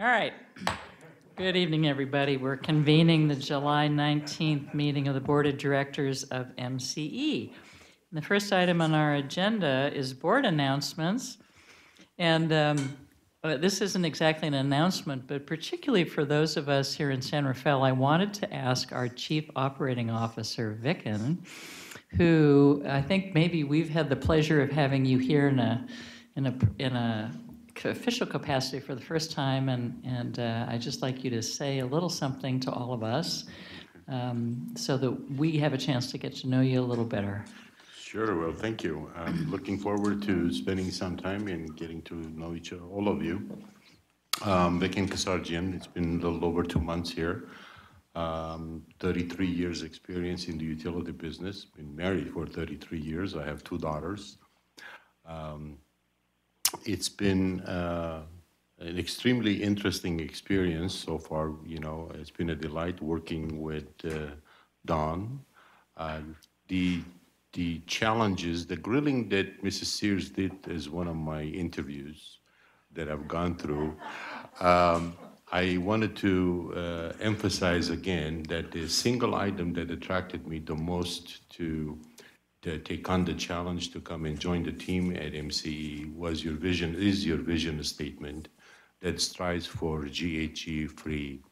All right. Good evening, everybody. We're convening the July 19th meeting of the Board of Directors of MCE. And the first item on our agenda is board announcements. And this isn't exactly an announcement, but particularly for those of us here in San Rafael, I wanted to ask our Chief Operating Officer, Vicken, who I think maybe we've had the pleasure of having you here in a official capacity for the first time, and I'd just like you to say a little something to all of us so that we have a chance to get to know you a little better. Sure, well, thank you. I'm looking forward to spending some time and getting to know all of you. Vicken Kasarjian, it's been a little over 2 months here. 33 years experience in the utility business, been married for 33 years. I have 2 daughters. It's been an extremely interesting experience so far. You know, it's been a delight working with Don. The challenges, the grilling that Mrs. Sears did as one of my interviews that I've gone through, I wanted to emphasize again that the single item that attracted me the most to take on the challenge to come and join the team at MCE was your vision statement that strives for GHG-free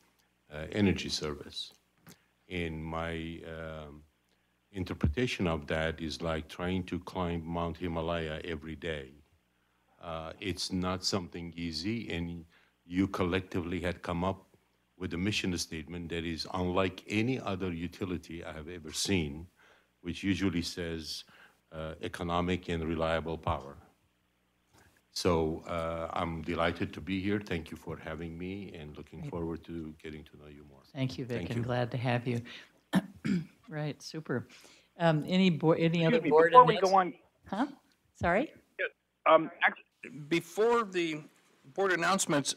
energy service. And my interpretation of that is like trying to climb Mount Himalaya every day. It's not something easy, and you collectively had come up with a mission statement that is unlike any other utility I have ever seen, which usually says economic and reliable power. So I'm delighted to be here. Thank you for having me, and looking forward to getting to know you more. Thank you, Vic, and glad to have you. Right, super. Any other board? Before we go on, huh? Sorry. Before the board announcements,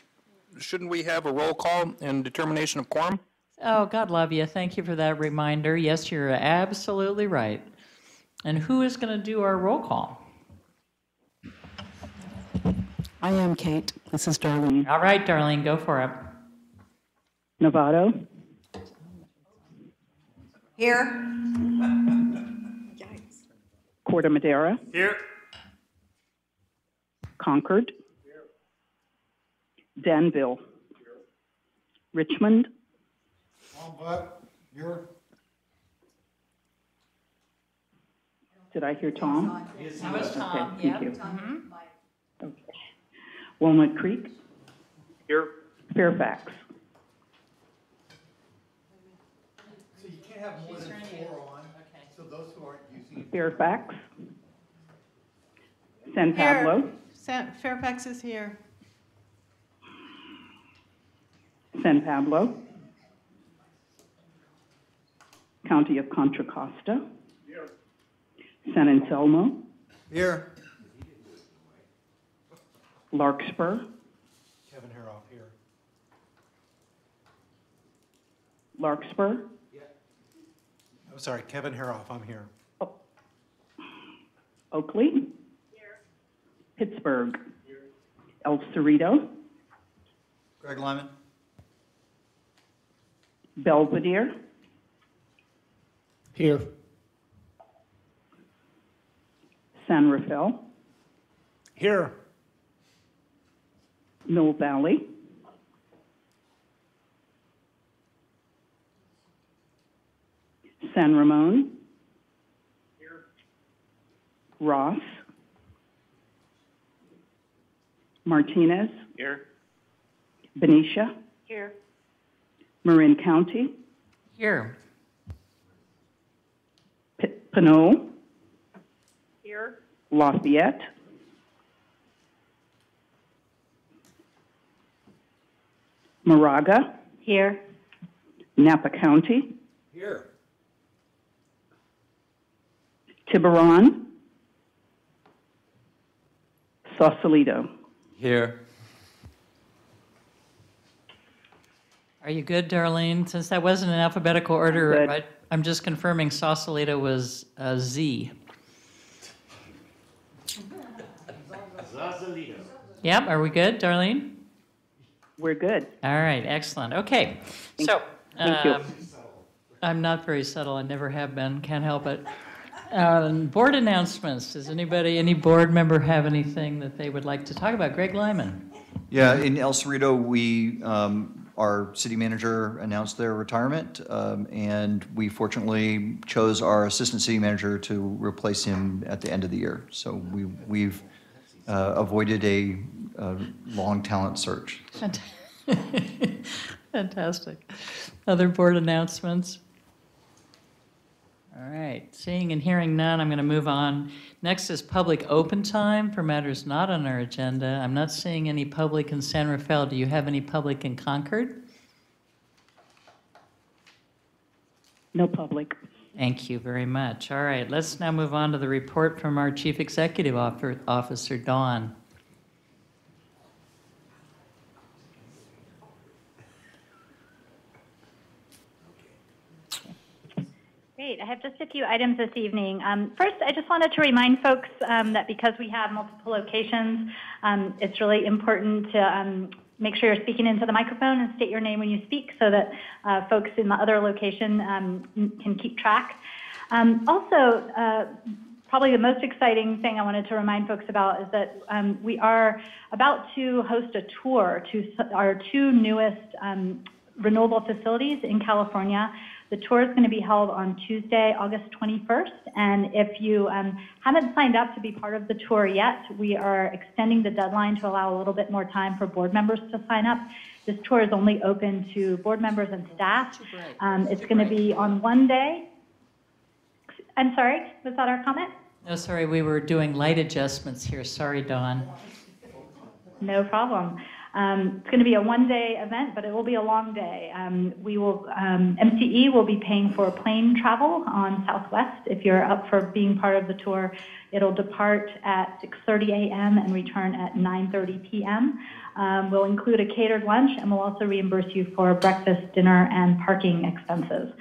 shouldn't we have a roll call and determination of quorum? Oh, God love you. Thank you for that reminder. Yes, you're absolutely right. And who is going to do our roll call? I am Kate. This is Darlene. All right, Darlene, go for it. Novato. Here. Corte Madera. Here. Concord. Here. Danville. Here. Richmond. Here. Did I hear Tom? Yes, that was Tom. Okay, thank you. Mm-hmm. Okay. Walnut Creek. Here. Fairfax. So you can't have more than 4 on. Okay. So those who aren't using it. Fairfax. San Pablo. Fairfax is here. San Pablo. County of Contra Costa. Here. San Anselmo. Here. Larkspur. Kevin Haroff here. Larkspur. Yeah. I'm sorry, Kevin Haroff, I'm here. Oh. Oakley. Here. Pittsburgh. Here. El Cerrito. Greg Lyman. Belvedere. Here. San Rafael. Here. Mill Valley. San Ramon. Here. Ross. Martinez. Here. Benicia. Here. Marin County. Here. Pinot. Here. Lafayette. Moraga. Here. Napa County. Here. Tiburon. Sausalito. Here. Are you good, Darlene? Since that wasn't in alphabetical order, Good. I'm just confirming Sausalito was a Z. Sausalito. Yep, are we good, Darlene? We're good. All right, excellent. Okay, so. Thank you. I'm not very subtle, I never have been, can't help it. Board announcements, does any board member have anything that they would like to talk about? Greg Lyman. Yeah, in El Cerrito, our city manager announced their retirement, and we fortunately chose our assistant city manager to replace him at the end of the year. So we've avoided a long talent search. Fantastic. Other board announcements? All right, seeing and hearing none, I'm going to move on. Next is public open time for matters not on our agenda. I'm not seeing any public in San Rafael. Do you have any public in Concord? No public. Thank you very much. All right, let's now move on to the report from our Chief Executive Officer, Dawn. Great. I have just a few items this evening. First, I just wanted to remind folks that because we have multiple locations, it's really important to make sure you're speaking into the microphone and state your name when you speak so that folks in the other location can keep track. Also, probably the most exciting thing I wanted to remind folks about is that we are about to host a tour to our two newest renewable facilities in California. The tour is going to be held on Tuesday, August 21st, and if you haven't signed up to be part of the tour yet, we are extending the deadline to allow a little bit more time for board members to sign up. This tour is only open to board members and staff. It's going to be on one day. I'm sorry, was that our comment? No, sorry, we were doing light adjustments here. Sorry, Dawn. No problem. It's going to be a one-day event, but it will be a long day. MCE will be paying for plane travel on Southwest. If you're up for being part of the tour, it'll depart at 6:30 a.m. and return at 9:30 p.m. We'll include a catered lunch, and we'll also reimburse you for breakfast, dinner, and parking expenses.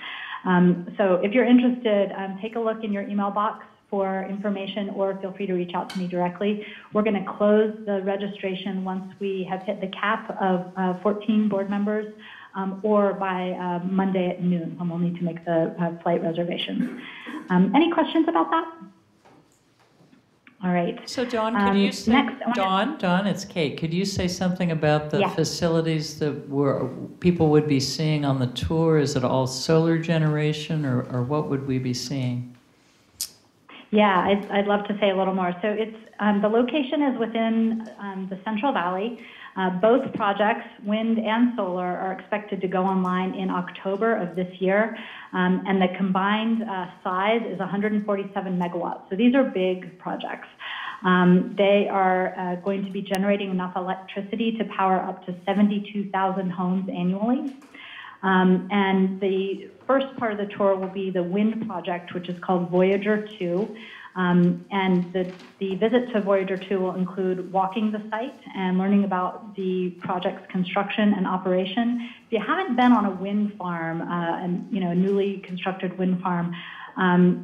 So if you're interested, take a look in your email box for information, or feel free to reach out to me directly. We're going to close the registration once we have hit the cap of 14 board members, or by Monday at noon, when we'll need to make the flight reservations. Any questions about that? All right. So Dawn, could you say, next, Dawn, it's Kate. Could you say something about the facilities that people would be seeing on the tour? Is it all solar generation, or what would we be seeing? Yeah, I'd love to say a little more. So it's the location is within the Central Valley. Both projects, wind and solar, are expected to go online in October of this year, and the combined size is 147 megawatts. So these are big projects. They are going to be generating enough electricity to power up to 72,000 homes annually. And the first part of the tour will be the wind project, which is called Voyager 2. And the visit to Voyager 2 will include walking the site and learning about the project's construction and operation. If you haven't been on a wind farm, a newly constructed wind farm,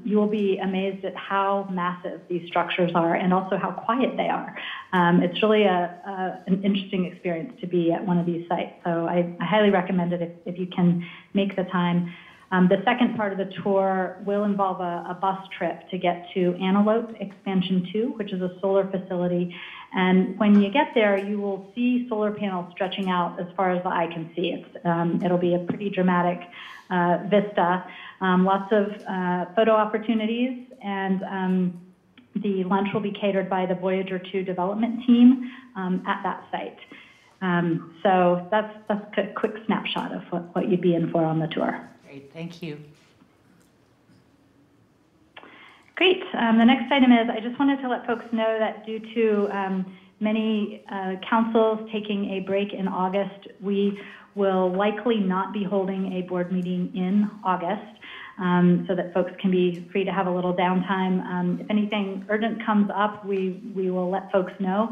you will be amazed at how massive these structures are and also how quiet they are. It's really an interesting experience to be at one of these sites. So I highly recommend it if you can make the time. The second part of the tour will involve a bus trip to get to Analyst Expansion 2, which is a solar facility. And when you get there, you will see solar panels stretching out as far as the eye can see. It'll be a pretty dramatic vista. Lots of photo opportunities, and the lunch will be catered by the Voyager 2 development team at that site. So that's a quick snapshot of what you'd be in for on the tour. Great, thank you. Great. The next item is, I just wanted to let folks know that due to many councils taking a break in August, we will likely not be holding a board meeting in August, so that folks can be free to have a little downtime. If anything urgent comes up, we will let folks know,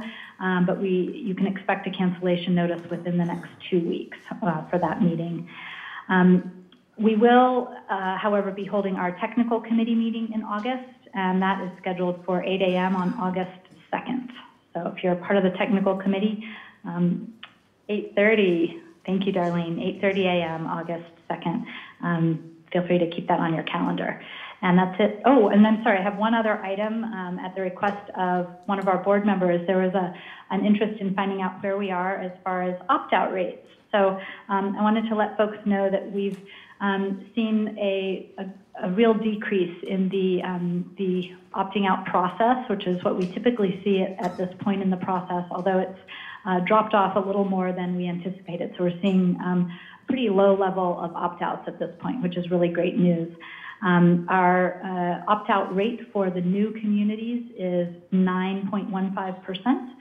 but you can expect a cancellation notice within the next 2 weeks for that meeting. We will, however, be holding our technical committee meeting in August, and that is scheduled for 8 a.m. on August 2nd. So if you're part of the technical committee, 8:30. Thank you, Darlene. 8:30 a.m., August 2nd. Feel free to keep that on your calendar. And that's it. Oh, and then, sorry, I have one other item. At the request of one of our board members, there was an interest in finding out where we are as far as opt-out rates. So I wanted to let folks know that we've seen a real decrease in the opting out process, which is what we typically see at this point in the process, although it's dropped off a little more than we anticipated. So we're seeing a pretty low level of opt-outs at this point, which is really great news. Our opt-out rate for the new communities is 9.15%.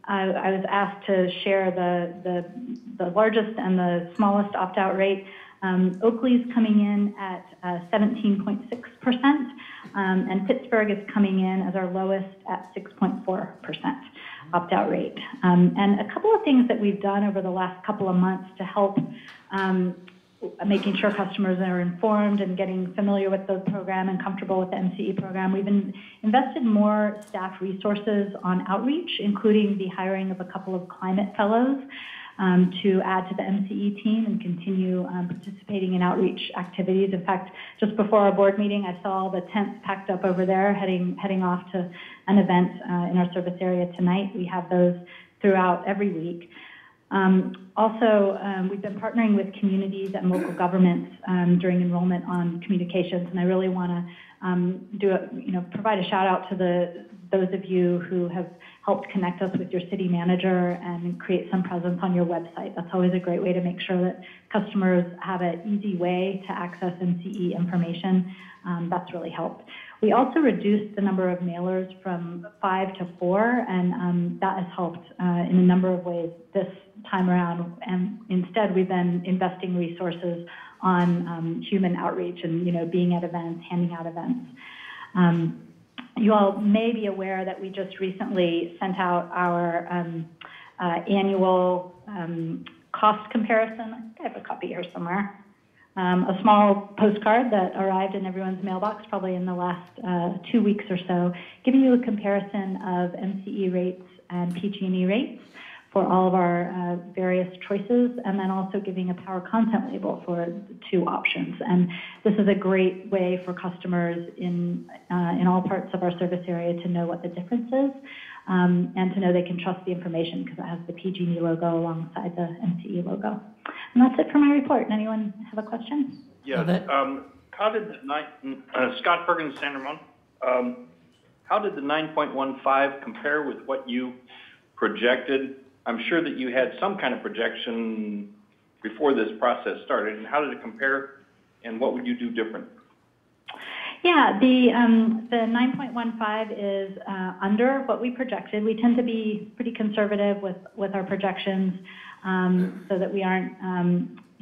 I was asked to share the largest and the smallest opt-out rate. Oakley's coming in at 17.6%, and Pittsburgh is coming in as our lowest at 6.4% opt-out rate. And a couple of things that we've done over the last couple of months to help making sure customers are informed and getting familiar with the program and comfortable with the MCE program. We've invested more staff resources on outreach, including the hiring of a couple of climate fellows to add to the MCE team and continue participating in outreach activities. In fact, just before our board meeting, I saw the tents packed up over there, heading off to an event in our service area tonight. We have those throughout every week. Also, we've been partnering with communities and local governments during enrollment on communications, and I really want to provide a shout out to those of you who have helped connect us with your city manager and create some presence on your website. That's always a great way to make sure that customers have an easy way to access MCE information. That's really helped. We also reduced the number of mailers from 5 to 4, and that has helped in a number of ways this time around. And instead, we've been investing resources on human outreach and being at events, handing out events. You all may be aware that we just recently sent out our annual cost comparison. I think I have a copy here somewhere. A small postcard that arrived in everyone's mailbox probably in the last 2 weeks or so, giving you a comparison of MCE rates and PG&E rates for all of our various choices, and then also giving a power content label for the 2 options. And this is a great way for customers in all parts of our service area to know what the difference is, and to know they can trust the information because it has the PG&E logo alongside the MCE logo. And that's it for my report. Anyone have a question? Yes. How did Scott Perkins, San Ramon, how did the 9.15 compare with what you projected? I'm sure that you had some kind of projection before this process started. And how did it compare, and what would you do different? Yeah, the 9.15 is under what we projected. We tend to be pretty conservative with our projections so that we aren't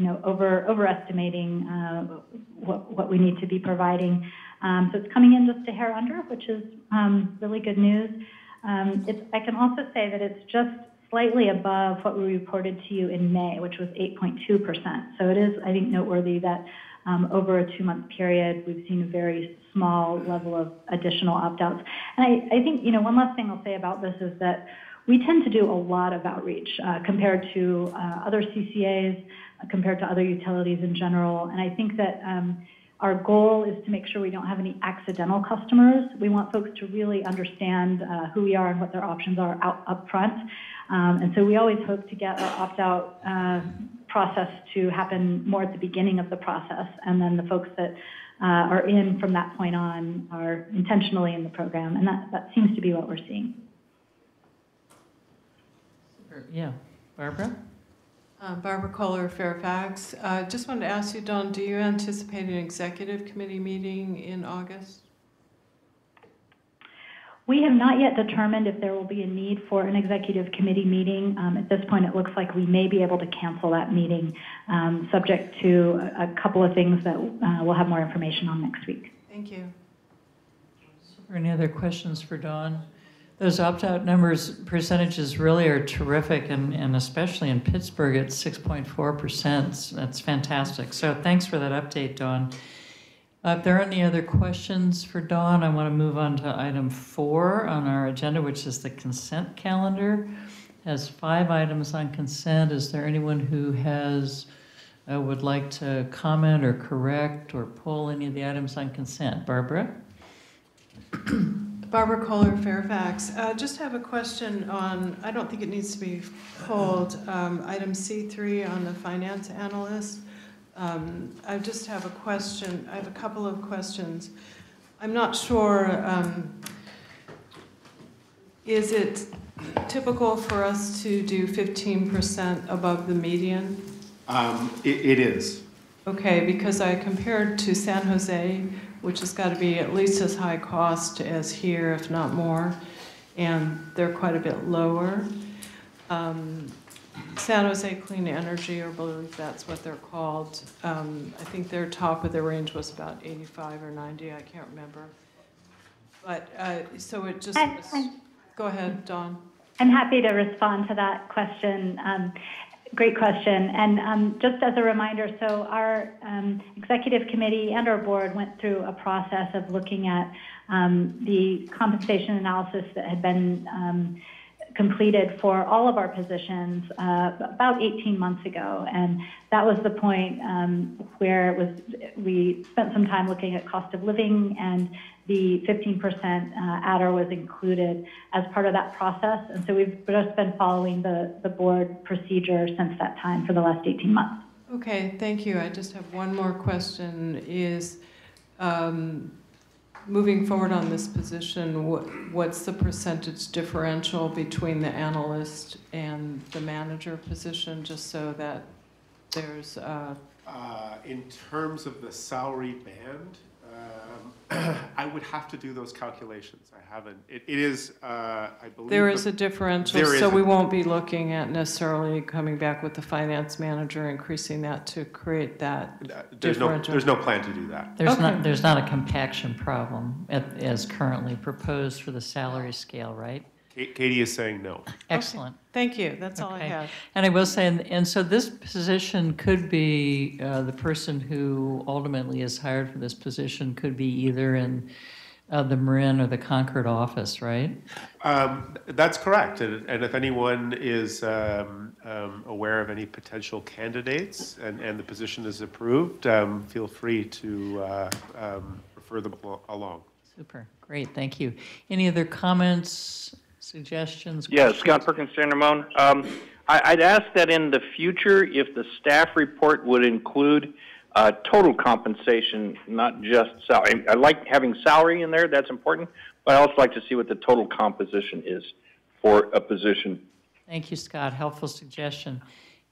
overestimating what we need to be providing. So it's coming in just a hair under, which is really good news. I can also say that it's just slightly above what we reported to you in May, which was 8.2%. So it is, I think, noteworthy that over a 2-month period, we've seen a very small level of additional opt-outs. And I think, one last thing I'll say about this is that we tend to do a lot of outreach compared to other CCAs, compared to other utilities in general. And I think that our goal is to make sure we don't have any accidental customers. We want folks to really understand who we are and what their options are up front. And so we always hope to get our opt-out process to happen more at the beginning of the process, and then the folks that are in from that point on are intentionally in the program, and that seems to be what we're seeing. Yeah, Barbara? Barbara Kohler, Fairfax. Just wanted to ask you, Dawn, do you anticipate an executive committee meeting in August? We have not yet determined if there will be a need for an executive committee meeting. At this point, it looks like we may be able to cancel that meeting, subject to a couple of things that we'll have more information on next week. Thank you. Any other questions for Dawn? Those opt-out percentages really are terrific, and especially in Pittsburgh at 6.4%. That's fantastic. So thanks for that update, Dawn. If there are any other questions for Dawn, I want to move on to item 4 on our agenda, which is the consent calendar. has 5 items on consent. Is there anyone who would like to comment or correct or pull any of the items on consent? Barbara? Barbara Kohler, Fairfax. Just have a question on, I don't think it needs to be pulled, item C3 on the finance analyst. I just have a question. I have a couple of questions. I'm not sure, is it typical for us to do 15% above the median? It is. Okay, because I compared to San Jose, which has got to be at least as high cost as here, if not more, and they're quite a bit lower. San Jose Clean Energy, or I believe that's what they're called, I think their top of their range was about 85 or 90, I can't remember. But, so it just was, go ahead, Dawn. I'm happy to respond to that question. Great question. And just as a reminder, so our executive committee and our board went through a process of looking at the compensation analysis that had been completed for all of our positions about 18 months ago. And that was the point where we spent some time looking at cost of living, and the 15% adder was included as part of that process. And so we've just been following the board procedure since that time for the last 18 months. Okay, thank you. I just have one more question. Is moving forward on this position, what's the percentage differential between the analyst and the manager position, just so that there's... in terms of the salary band, I would have to do those calculations. I haven't. It is, I believe... There is a differential, so we won't be looking at necessarily coming back with the finance manager, increasing that to create that differential. There's no plan to do that. There's not a compaction problem as currently proposed for the salary scale, right? Katie is saying no. Excellent. Okay. Thank you. That's all I had. And I will say, and so this position could be, the person who ultimately is hired for this position could be either in the Marin or the Concord office, right? That's correct. And if anyone is aware of any potential candidates and the position is approved, feel free to refer them along. Super. Great. Thank you. Any other comments, suggestions? Yes, Scott Perkins, San Ramon. I'd ask that in the future, if the staff report would include total compensation, not just salary. I like having salary in there, that's important, but I also like to see what the total composition is for a position. Thank you, Scott. Helpful suggestion.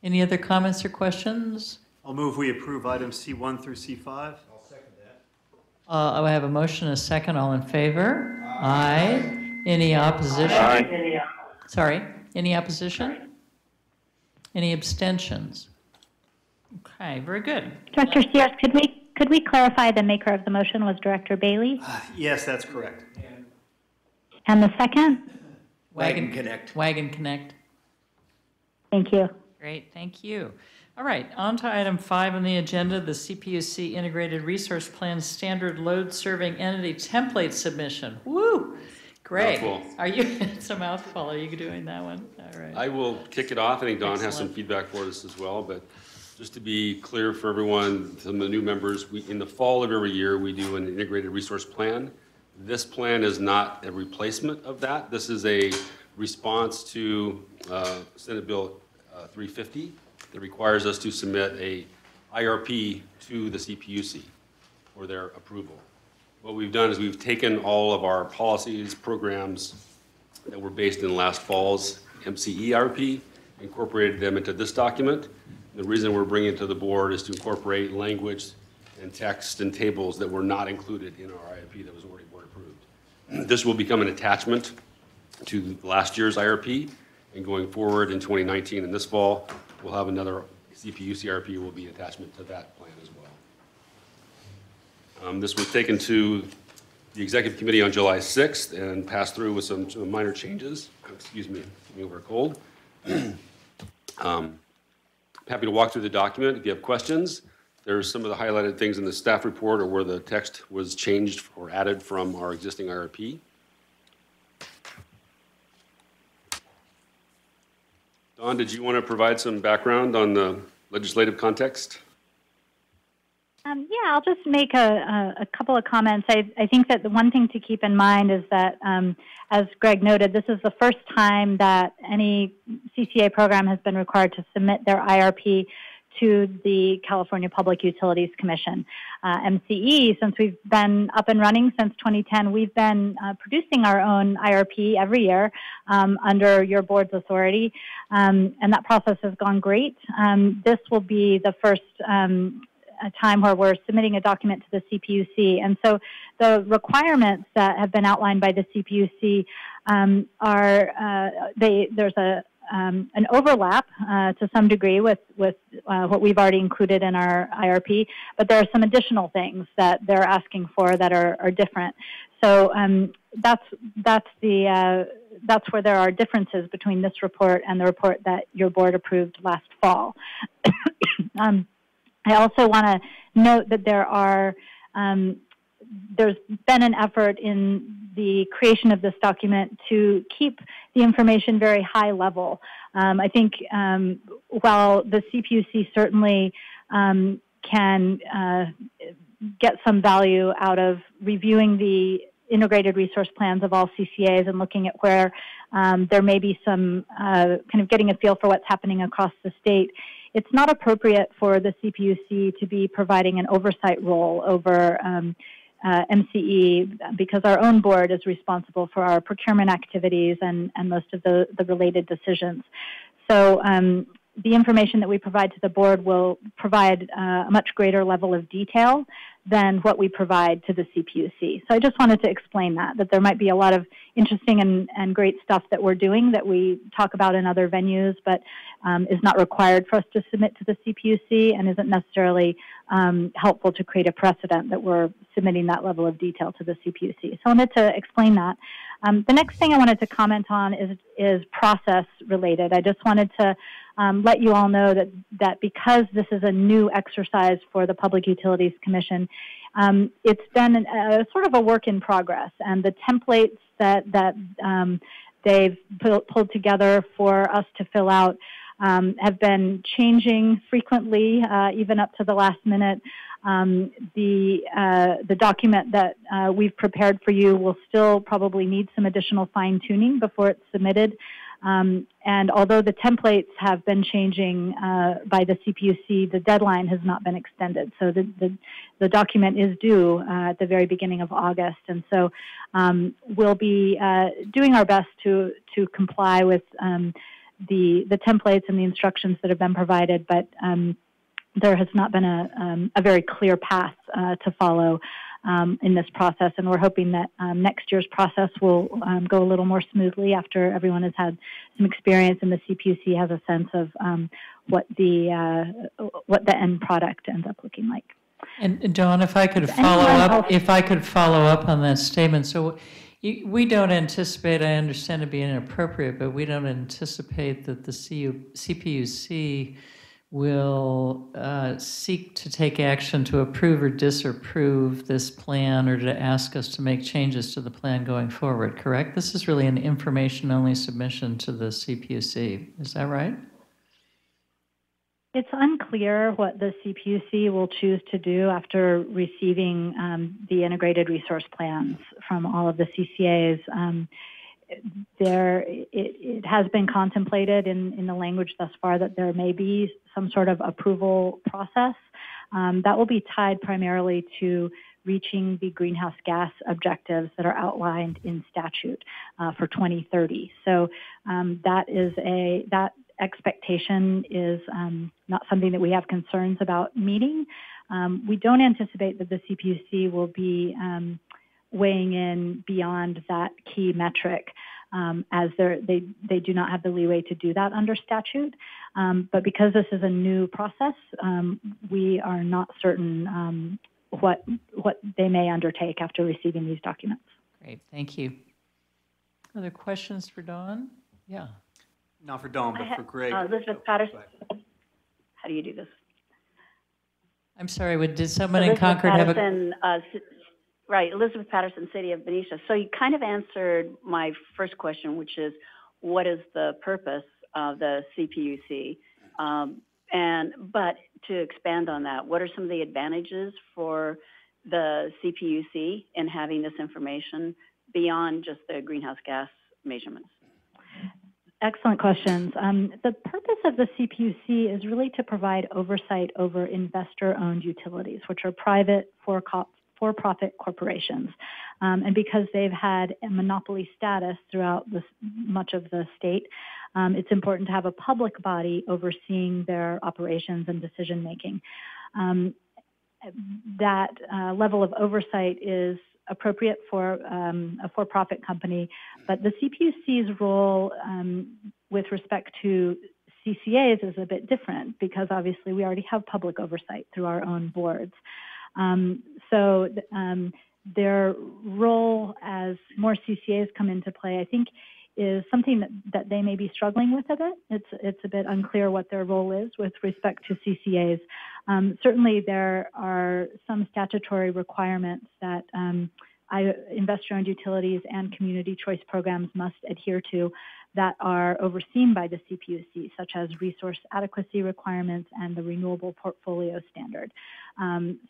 Any other comments or questions? I'll move we approve items C1 through C5. I'll second that. I have a motion and a second. All in favor? Aye. Any opposition? Aye. Sorry, any opposition? Any abstentions? Okay, very good. Director Sears, could we clarify the maker of the motion was Director Bailey? Yes, that's correct. And the second? Wagon Connect. Wagon Connect. Thank you. Great, thank you. All right, on to item 5 on the agenda, the CPUC Integrated Resource Plan Standard Load Serving Entity Template Submission. Woo! Great. Mouthful. Are you, it's a mouthful. Are you doing that one? All right. I will kick it off. I think Don has some Excellent. feedback for us as well, but just to be clear for everyone, some of the new members, in the fall of every year, we do an integrated resource plan. This plan is not a replacement of that. This is a response to Senate Bill 350 that requires us to submit a IRP to the CPUC for their approval. What we've done is we've taken all of our policies, programs that were based in last fall's MCE IRP, incorporated them into this document. The reason we're bringing it to the board is to incorporate language and text and tables that were not included in our IRP that was already board approved. This will become an attachment to last year's IRP, and going forward in 2019 and this fall, we'll have another CPUC IRP will be an attachment to that plan as well. This was taken to the Executive Committee on July 6th and passed through with some minor changes. Excuse me, I'm over a cold. Happy to walk through the document if you have questions. There's some of the highlighted things in the staff report or where the text was changed or added from our existing IRP. Dawn, did you want to provide some background on the legislative context? Yeah, I'll just make a couple of comments. I think that the one thing to keep in mind is that, as Greg noted, this is the first time that any CCA program has been required to submit their IRP to the California Public Utilities Commission. MCE, since we've been up and running since 2010, we've been producing our own IRP every year under your board's authority, and that process has gone great. This will be the first a time where we're submitting a document to the CPUC. And so the requirements that have been outlined by the CPUC there's an overlap to some degree with what we've already included in our IRP, but there are some additional things that they're asking for that are different. So that's where there are differences between this report and the report that your board approved last fall. I also want to note that there's been an effort in the creation of this document to keep the information very high level. I think while the CPUC certainly can get some value out of reviewing the integrated resource plans of all CCAs and looking at where there may be some kind of getting a feel for what's happening across the state, it's not appropriate for the CPUC to be providing an oversight role over MCE because our own board is responsible for our procurement activities and most of the related decisions. So the information that we provide to the board will provide a much greater level of detail than what we provide to the CPUC. So I just wanted to explain that there might be a lot of interesting and great stuff that we're doing that we talk about in other venues, but is not required for us to submit to the CPUC and isn't necessarily helpful to create a precedent that we're submitting that level of detail to the CPUC. So I wanted to explain that. The next thing I wanted to comment on is process related. I just wanted to let you all know that because this is a new exercise for the Public Utilities Commission, it's been sort of a work in progress, and the templates that they've pulled together for us to fill out have been changing frequently, even up to the last minute. The document that we've prepared for you will still probably need some additional fine-tuning before it's submitted. And although the templates have been changing by the CPUC, the deadline has not been extended. So the document is due at the very beginning of August. And so we'll be doing our best to comply with the templates and the instructions that have been provided, but there has not been a very clear path to follow in this process, and we're hoping that next year's process will go a little more smoothly after everyone has had some experience and the CPUC has a sense of what the end product ends up looking like. And Dawn, if I could follow up on that statement. So we don't anticipate, I understand it being inappropriate, but we don't anticipate that the CPUC will seek to take action to approve or disapprove this plan or to ask us to make changes to the plan going forward, correct? This is really an information-only submission to the CPUC. Is that right? It's unclear what the CPUC will choose to do after receiving the integrated resource plans from all of the CCAs. It has been contemplated in the language thus far that there may be some sort of approval process that will be tied primarily to reaching the greenhouse gas objectives that are outlined in statute for 2030. So that expectation is not something that we have concerns about meeting. We don't anticipate that the CPUC will be weighing in beyond that key metric, as they do not have the leeway to do that under statute. But because this is a new process, we are not certain what they may undertake after receiving these documents. Great, thank you. Other questions for Dawn? Yeah. Not for Dawn, but for Greg. Elizabeth Patterson. How do you do this? I'm sorry, did someone in Concord have a... Right, Elizabeth Patterson, City of Benicia. So you kind of answered my first question, which is, what is the purpose? of the CPUC. But to expand on that, what are some of the advantages for the CPUC in having this information beyond just the greenhouse gas measurements? Excellent questions. The purpose of the CPUC is really to provide oversight over investor-owned utilities, which are private for-profit corporations. And because they've had a monopoly status throughout much of the state, it's important to have a public body overseeing their operations and decision-making. That level of oversight is appropriate for a for-profit company, but the CPUC's role with respect to CCAs is a bit different because obviously we already have public oversight through our own boards. Their role as more CCAs come into play, I think, is something that they may be struggling with a bit. It's a bit unclear what their role is with respect to CCAs. Certainly there are some statutory requirements that investor-owned utilities and community choice programs must adhere to that are overseen by the CPUC, such as resource adequacy requirements and the renewable portfolio standard.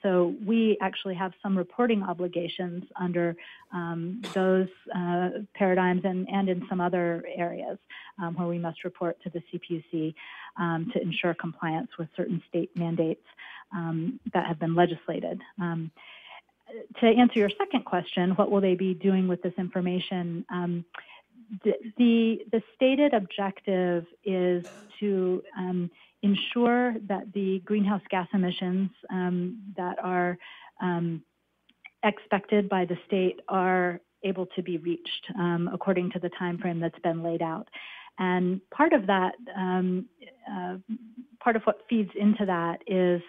So we actually have some reporting obligations under those paradigms and in some other areas where we must report to the CPUC to ensure compliance with certain state mandates that have been legislated. To answer your second question, what will they be doing with this information? The stated objective is to ensure that the greenhouse gas emissions that are expected by the state are able to be reached according to the time frame that's been laid out. And part of that, part of what feeds into that is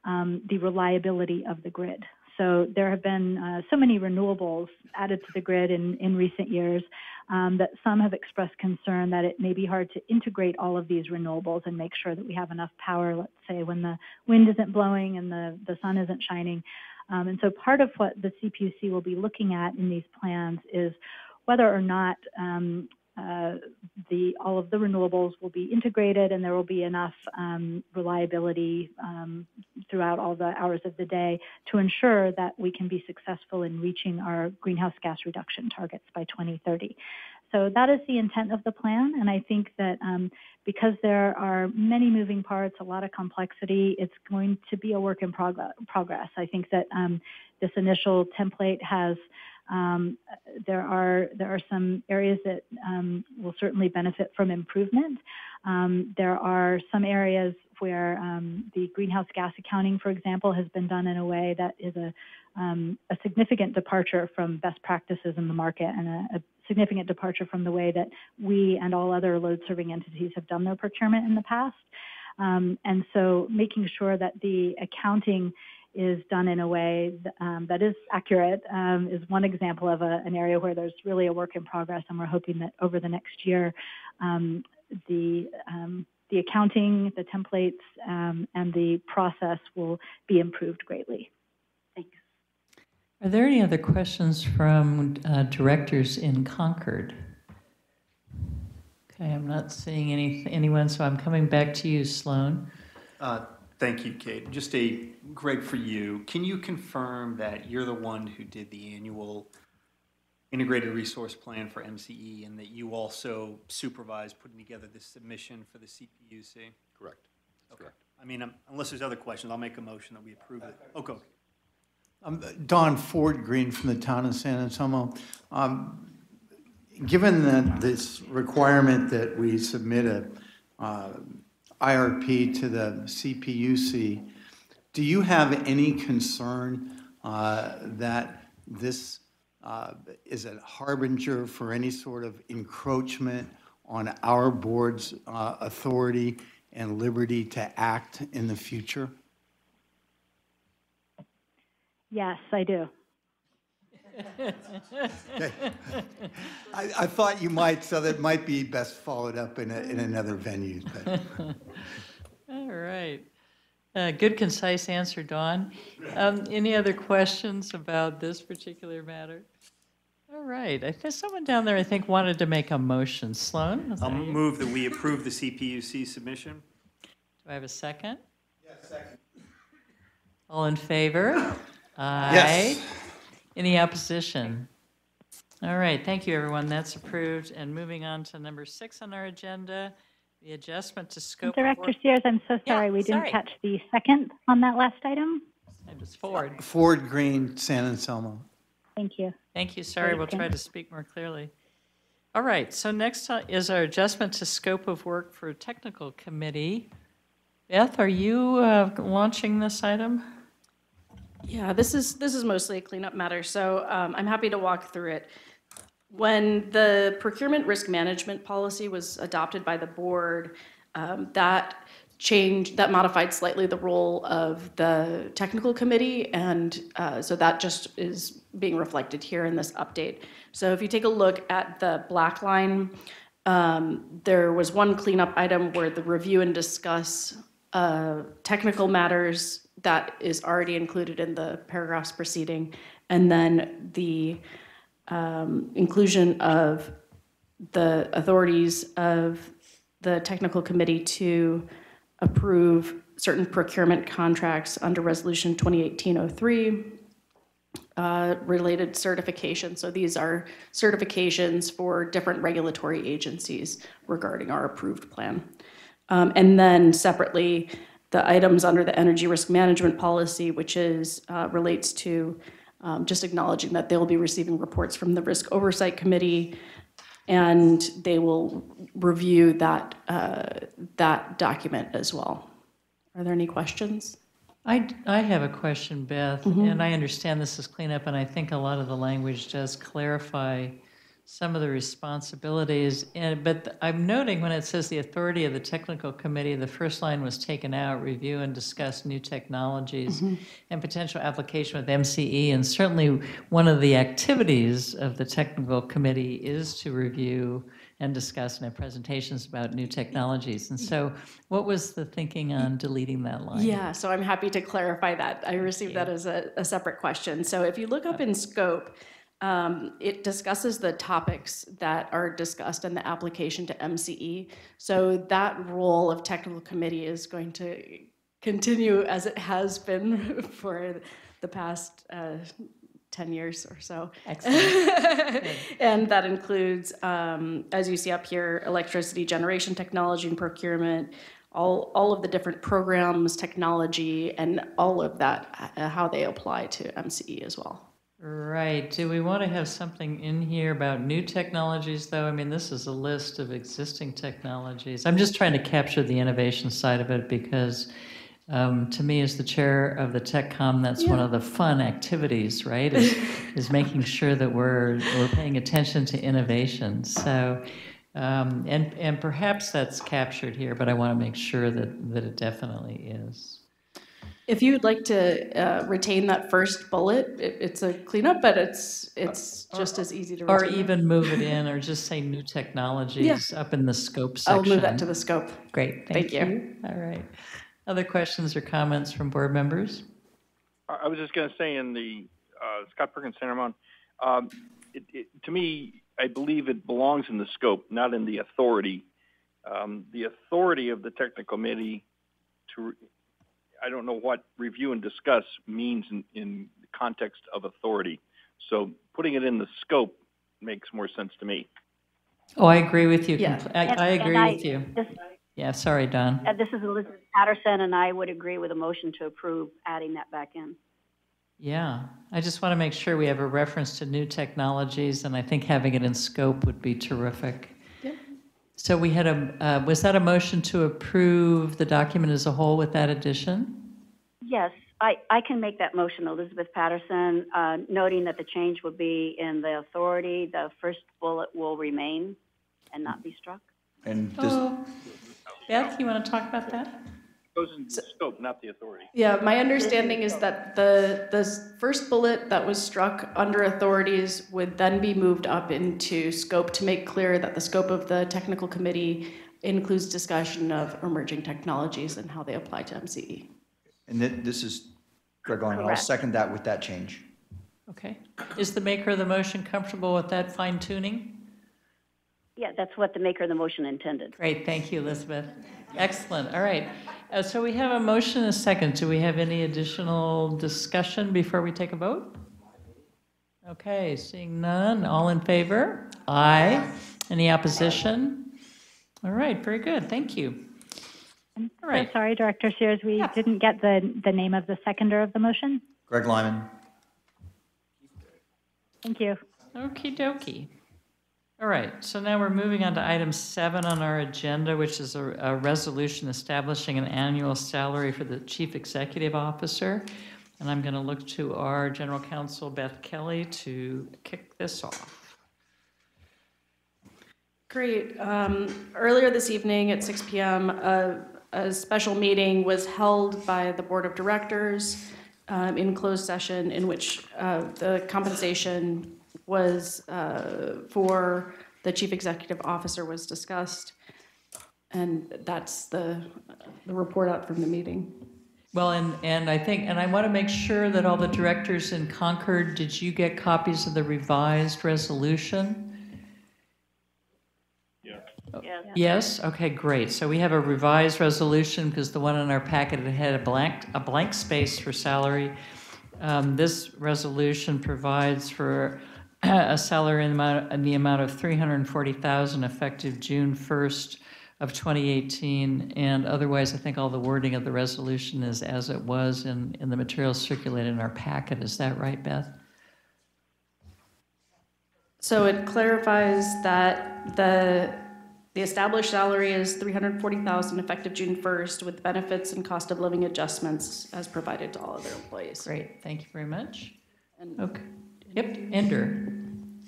the reliability of the grid. So there have been so many renewables added to the grid in recent years that some have expressed concern that it may be hard to integrate all of these renewables and make sure that we have enough power, let's say, when the wind isn't blowing and the sun isn't shining. And so part of what the CPUC will be looking at in these plans is whether or not all of the renewables will be integrated and there will be enough reliability throughout all the hours of the day to ensure that we can be successful in reaching our greenhouse gas reduction targets by 2030. So that is the intent of the plan, and I think that because there are many moving parts, a lot of complexity, it's going to be a work in progress. I think that this initial template has there are some areas that will certainly benefit from improvement. There are some areas where the greenhouse gas accounting, for example, has been done in a way that is a significant departure from best practices in the market and a significant departure from the way that we and all other load-serving entities have done their procurement in the past. And so making sure that the accounting is done in a way that is accurate is one example of an area where there's really a work in progress, and we're hoping that over the next year, the accounting, the templates, and the process will be improved greatly. Thanks. Are there any other questions from directors in Concord? Okay, I'm not seeing anyone, so I'm coming back to you, Sloan. Thank you, Kate. Just Greg, for you, can you confirm that you're the one who did the annual integrated resource plan for MCE and that you also supervised putting together this submission for the CPUC? Correct. Okay. Correct. I mean, unless there's other questions, I'll make a motion that we approve it. Okay. Don Ford Green from the town of San Antonio. Given that this requirement that we submit a IRP to the CPUC, do you have any concern that this is a harbinger for any sort of encroachment on our board's authority and liberty to act in the future? Yes, I do. Okay. I thought you might, so that might be best followed up in another venue. But. All right. Good, concise answer, Dawn. Any other questions about this particular matter? All right. I think someone down there, I think, wanted to make a motion. Sloan? Was I'll that you? move that we approve the CPUC submission. Do I have a second? Yes, second. All in favor? Aye. Yes. Any opposition? All right, thank you, everyone. That's approved. And moving on to number 6 on our agenda, the adjustment to scope of Director work. Sears, I'm so sorry, we sorry. didn't catch the second on that last item. It was Ford. Ford, Green, San Anselmo. Thank you. Thank you. Sorry, Great, we'll try thank to speak more clearly. All right, so next is our adjustment to scope of work for technical committee. Beth, are you launching this item? Yeah, this is mostly a cleanup matter, so I'm happy to walk through it. When the procurement risk management policy was adopted by the board, that modified slightly the role of the technical committee, and so that just is being reflected here in this update. So if you take a look at the black line, there was one cleanup item where the review and discuss technical matters that is already included in the paragraphs preceding, and then the inclusion of the authorities of the technical committee to approve certain procurement contracts under Resolution 2018-03 related certification. So these are certifications for different regulatory agencies regarding our approved plan. And then separately, the items under the energy risk management policy, which is relates to just acknowledging that they will be receiving reports from the Risk Oversight Committee, and they will review that, that document as well. Are there any questions? I have a question, Beth, and I understand this is cleanup, and I think a lot of the language does clarify some of the responsibilities. But I'm noting when it says the authority of the technical committee, the first line was taken out, review and discuss new technologies and potential application with MCE. And certainly one of the activities of the technical committee is to review and discuss and have presentations about new technologies. And so what was the thinking on deleting that line? Yeah, so I'm happy to clarify that. I received that as a separate question. So if you look up in scope, it discusses the topics that are discussed in the application to MCE. So that role of technical committee is going to continue as it has been for the past 10 years or so. Excellent. And that includes, as you see up here, electricity generation technology and procurement, all of the different programs, technology, and all of that, how they apply to MCE as well. Right. Do we want to have something in here about new technologies, though? I mean, this is a list of existing technologies. I'm just trying to capture the innovation side of it because, to me, as the chair of the TechCom, that's one of the fun activities, right? Is making sure that we're paying attention to innovation. So, and perhaps that's captured here, but I want to make sure that it definitely is. If you would like to retain that first bullet, it's a cleanup, but it's just as easy to retain. Or even move it in, or just say new technologies up in the scope section. I'll move that to the scope. Great, thank you. All right. Other questions or comments from board members? I was just going to say in the Scott Perkins Center Mount, to me, I believe it belongs in the scope, not in the authority. The authority of the technical committee to, I don't know what review and discuss means in the context of authority. So putting it in the scope makes more sense to me. Oh, I agree with you. Yeah. I agree with you. Yeah, sorry, Don. This is Elizabeth Patterson, and I would agree with a motion to approve adding that back in. Yeah, I just want to make sure we have a reference to new technologies, and I think having it in scope would be terrific. Yep. So we had was that a motion to approve the document as a whole with that addition? Yes, I can make that motion, Elizabeth Patterson, noting that the change would be in the authority. The first bullet will remain and not be struck. And this, Beth, you want to talk about that? It goes in the scope, not the authority. Yeah, my understanding is that the first bullet that was struck under authorities would then be moved up into scope to make clear that the scope of the technical committee includes discussion of emerging technologies and how they apply to MCE. and this is Greg on, and I'll Correct. second that with that change. Okay. Is the maker of the motion comfortable with that fine tuning? Yeah, that's what the maker of the motion intended. Great, thank you, Elizabeth. Excellent, all right. So we have a motion and a second. Do we have any additional discussion before we take a vote? Okay, seeing none, all in favor? Aye. Any opposition? All right, very good, thank you. I'm All right. so sorry, Director Sears, we didn't get the name of the seconder of the motion. Greg Lyman. Thank you. Okie dokie. All right, so now we're moving on to item 7 on our agenda, which is a resolution establishing an annual salary for the Chief Executive Officer. And I'm going to look to our General Counsel, Beth Kelly, to kick this off. Great. Earlier this evening at 6 p.m., a special meeting was held by the Board of Directors in closed session in which the compensation was for the Chief Executive Officer was discussed. And that's the report out from the meeting. Well, and I think, and I want to make sure that all the directors in Concord, did you get copies of the revised resolution? Yes. Yes? Okay, great. So we have a revised resolution because the one in our packet had a blank space for salary. This resolution provides for a salary in the amount of $340,000 effective June 1st of 2018, and otherwise I think all the wording of the resolution is as it was in the materials circulated in our packet. Is that right, Beth? So it clarifies that the established salary is $340,000 effective June 1st with benefits and cost of living adjustments as provided to all other employees. Great, thank you very much. And okay. Yep, Ender.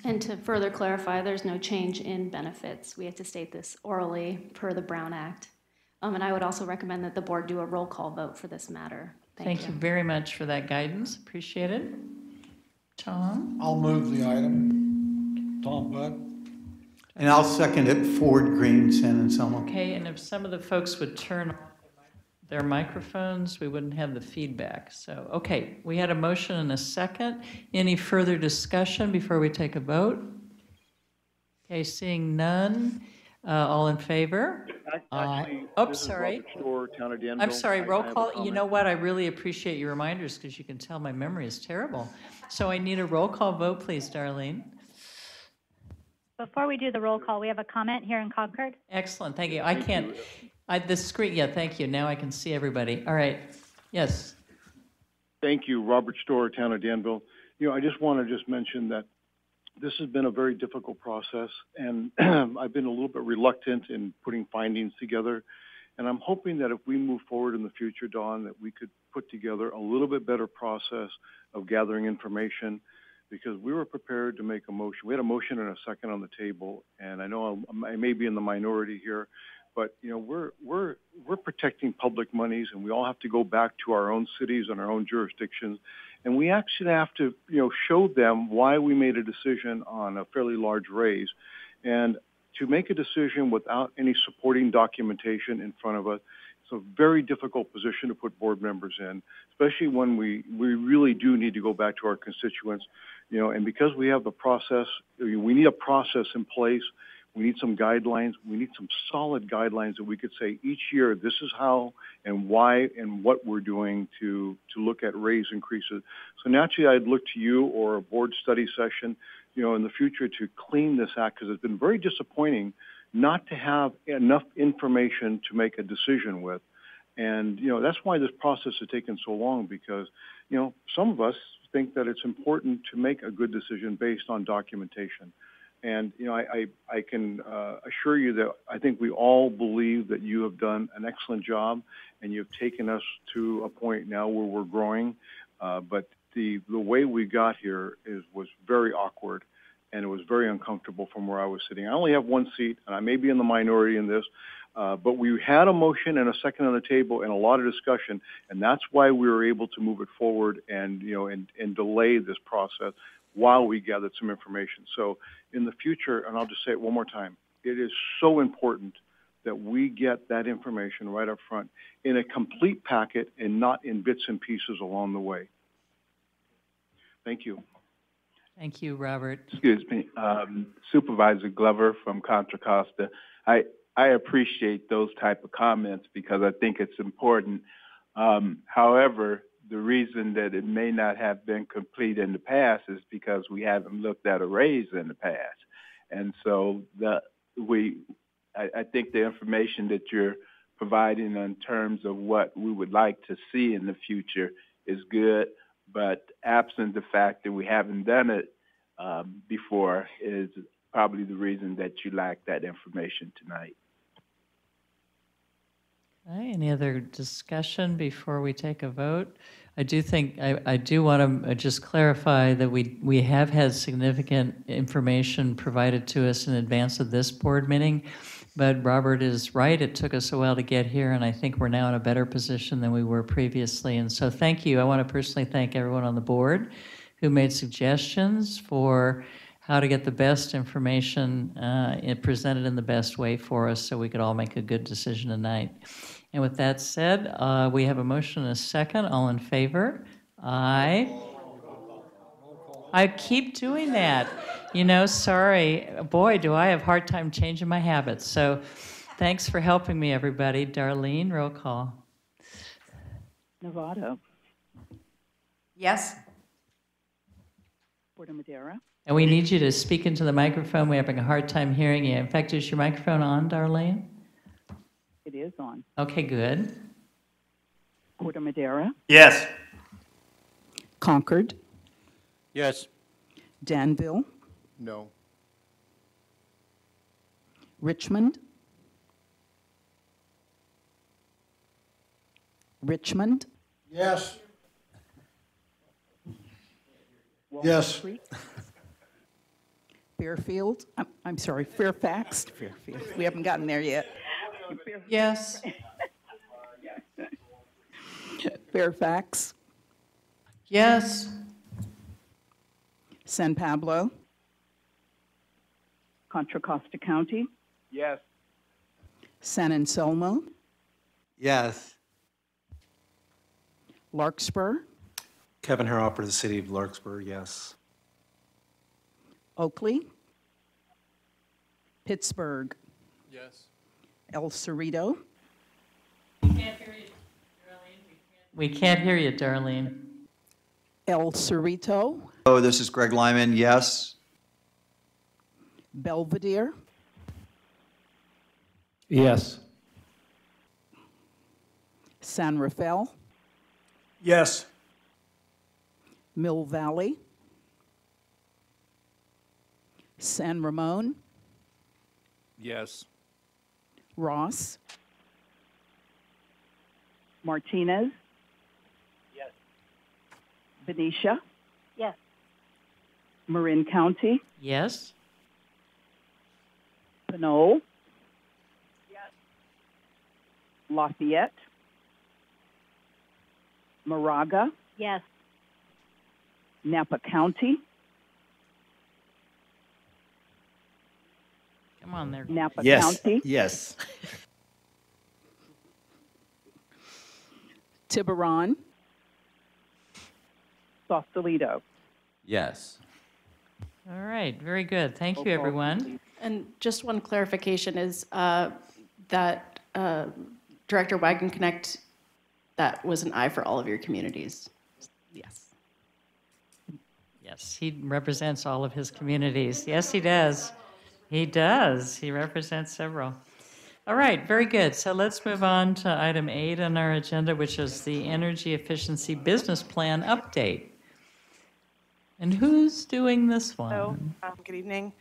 And to further clarify, there's no change in benefits. We have to state this orally per the Brown Act. And I would also recommend that the board do a roll call vote for this matter. Thank you very much for that guidance. Appreciate it. Tom? I'll move the item. Tom Budd. And I'll second it, Ford, Green, San Anselmo. Okay, and if some of the folks would turn off their microphones, we wouldn't have the feedback. So, okay, we had a motion and a second. Any further discussion before we take a vote? Okay, seeing none. All in favor? Actually, oops, sorry. Store, Town of Danville. I'm sorry, roll I call. You know what? I really appreciate your reminders because you can tell my memory is terrible. So I need a roll call vote, please, Darlene. Before we do the roll call, we have a comment here in Concord. Excellent, thank you. The screen, yeah, thank you. Now I can see everybody. All right, yes. Thank you, Robert Storr, Town of Danville. I just want to mention that this has been a very difficult process, and I've been a little bit reluctant in putting findings together. And I'm hoping that if we move forward in the future, Dawn, that we could put together a little bit better process of gathering information, because we were prepared to make a motion. We had a motion and a second on the table, and I know I may be in the minority here, but we're protecting public monies, and we all have to go back to our own cities and our own jurisdictions, and we actually have to show them why we made a decision on a fairly large raise, and to make a decision without any supporting documentation in front of us. It's a very difficult position to put board members in, especially when we really do need to go back to our constituents, and because we have the process, we need a process in place. We need some guidelines. We need some solid guidelines that we could say each year, this is how and why and what we're doing to look at raise increases. So naturally, I'd look to you or a board study session, in the future to clean this act, because it's been very disappointing not to have enough information to make a decision with. And, that's why this process has taken so long, because, some of us think that it's important to make a good decision based on documentation. And, I can assure you that I think we all believe that you have done an excellent job, and you've taken us to a point now where we're growing. But the way we got here was very awkward, and it was very uncomfortable from where I was sitting. I only have one seat, and I may be in the minority in this, but we had a motion and a second on the table and a lot of discussion, and that's why we were able to move it forward and delay this process while we gathered some information. So in the future, and I'll just say it one more time, it is so important that we get that information right up front in a complete packet and not in bits and pieces along the way. Thank you. Thank you, Robert. Excuse me, Supervisor Glover from Contra Costa. I appreciate those type of comments because I think it's important. However, the reason that it may not have been complete in the past is because we haven't looked at arrays in the past. And so I think the information that you're providing in terms of what we would like to see in the future is good, but absent the fact that we haven't done it before is probably the reason that you lack that information tonight. Okay, any other discussion before we take a vote? I do think, I do want to just clarify that we have had significant information provided to us in advance of this board meeting, but Robert is right, it took us a while to get here, and I think we're now in a better position than we were previously. And so thank you. I want to personally thank everyone on the board who made suggestions for how to get the best information presented in the best way for us so we could all make a good decision tonight. And with that said, we have a motion and a second. All in favor? Aye. I keep doing that. You know, sorry. Boy, do I have a hard time changing my habits. So thanks for helping me, everybody. Darlene, roll call. Novato. Yes. Puerto Madera. And we need you to speak into the microphone. We're having a hard time hearing you. In fact, is your microphone on, Darlene? It is on. Okay, good. Puerto Madera. Yes. Concord. Yes. Danville. No. Richmond. Richmond. Yes. Walnut Yes. Creek. Fairfield. I'm sorry, Fairfax. Fairfield. We haven't gotten there yet. Yes. Fairfax. Yes. San Pablo. Contra Costa County. Yes. San Anselmo. Yes. Larkspur. Kevin Harhopper, the city of Larkspur, yes. Oakley. Pittsburgh. Yes. El Cerrito. We can't hear you, Darlene. El Cerrito. Oh, this is Greg Lyman, yes. Belvedere. Yes. San Rafael. Yes. Mill Valley. San Ramon. Yes. Ross. Martinez. Yes. Benicia. Yes. Marin County. Yes? Pinole. Yes. Lafayette. Moraga. Yes. Napa County. Come on there. Napa Yes. County. Yes. Tiburon. Sausalito. Yes. All right, very good. Thank you, everyone. And just one clarification is that Director Wagon Connect, that was an aye for all of your communities. Yes. Yes, he represents all of his communities. Yes, he does. He does. He represents several. All right, very good. So let's move on to item 8 on our agenda, which is the Energy Efficiency Business Plan update. And who's doing this one? Hello, good evening.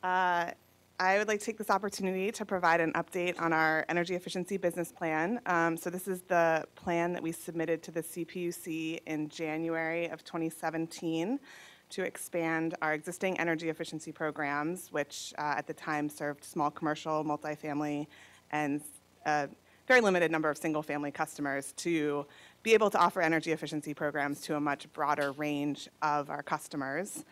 I would like to take this opportunity to provide an update on our energy efficiency business plan. So this is the plan that we submitted to the CPUC in January of 2017 to expand our existing energy efficiency programs, which at the time served small commercial, multifamily, and a very limited number of single-family customers, to be able to offer energy efficiency programs to a much broader range of our customers.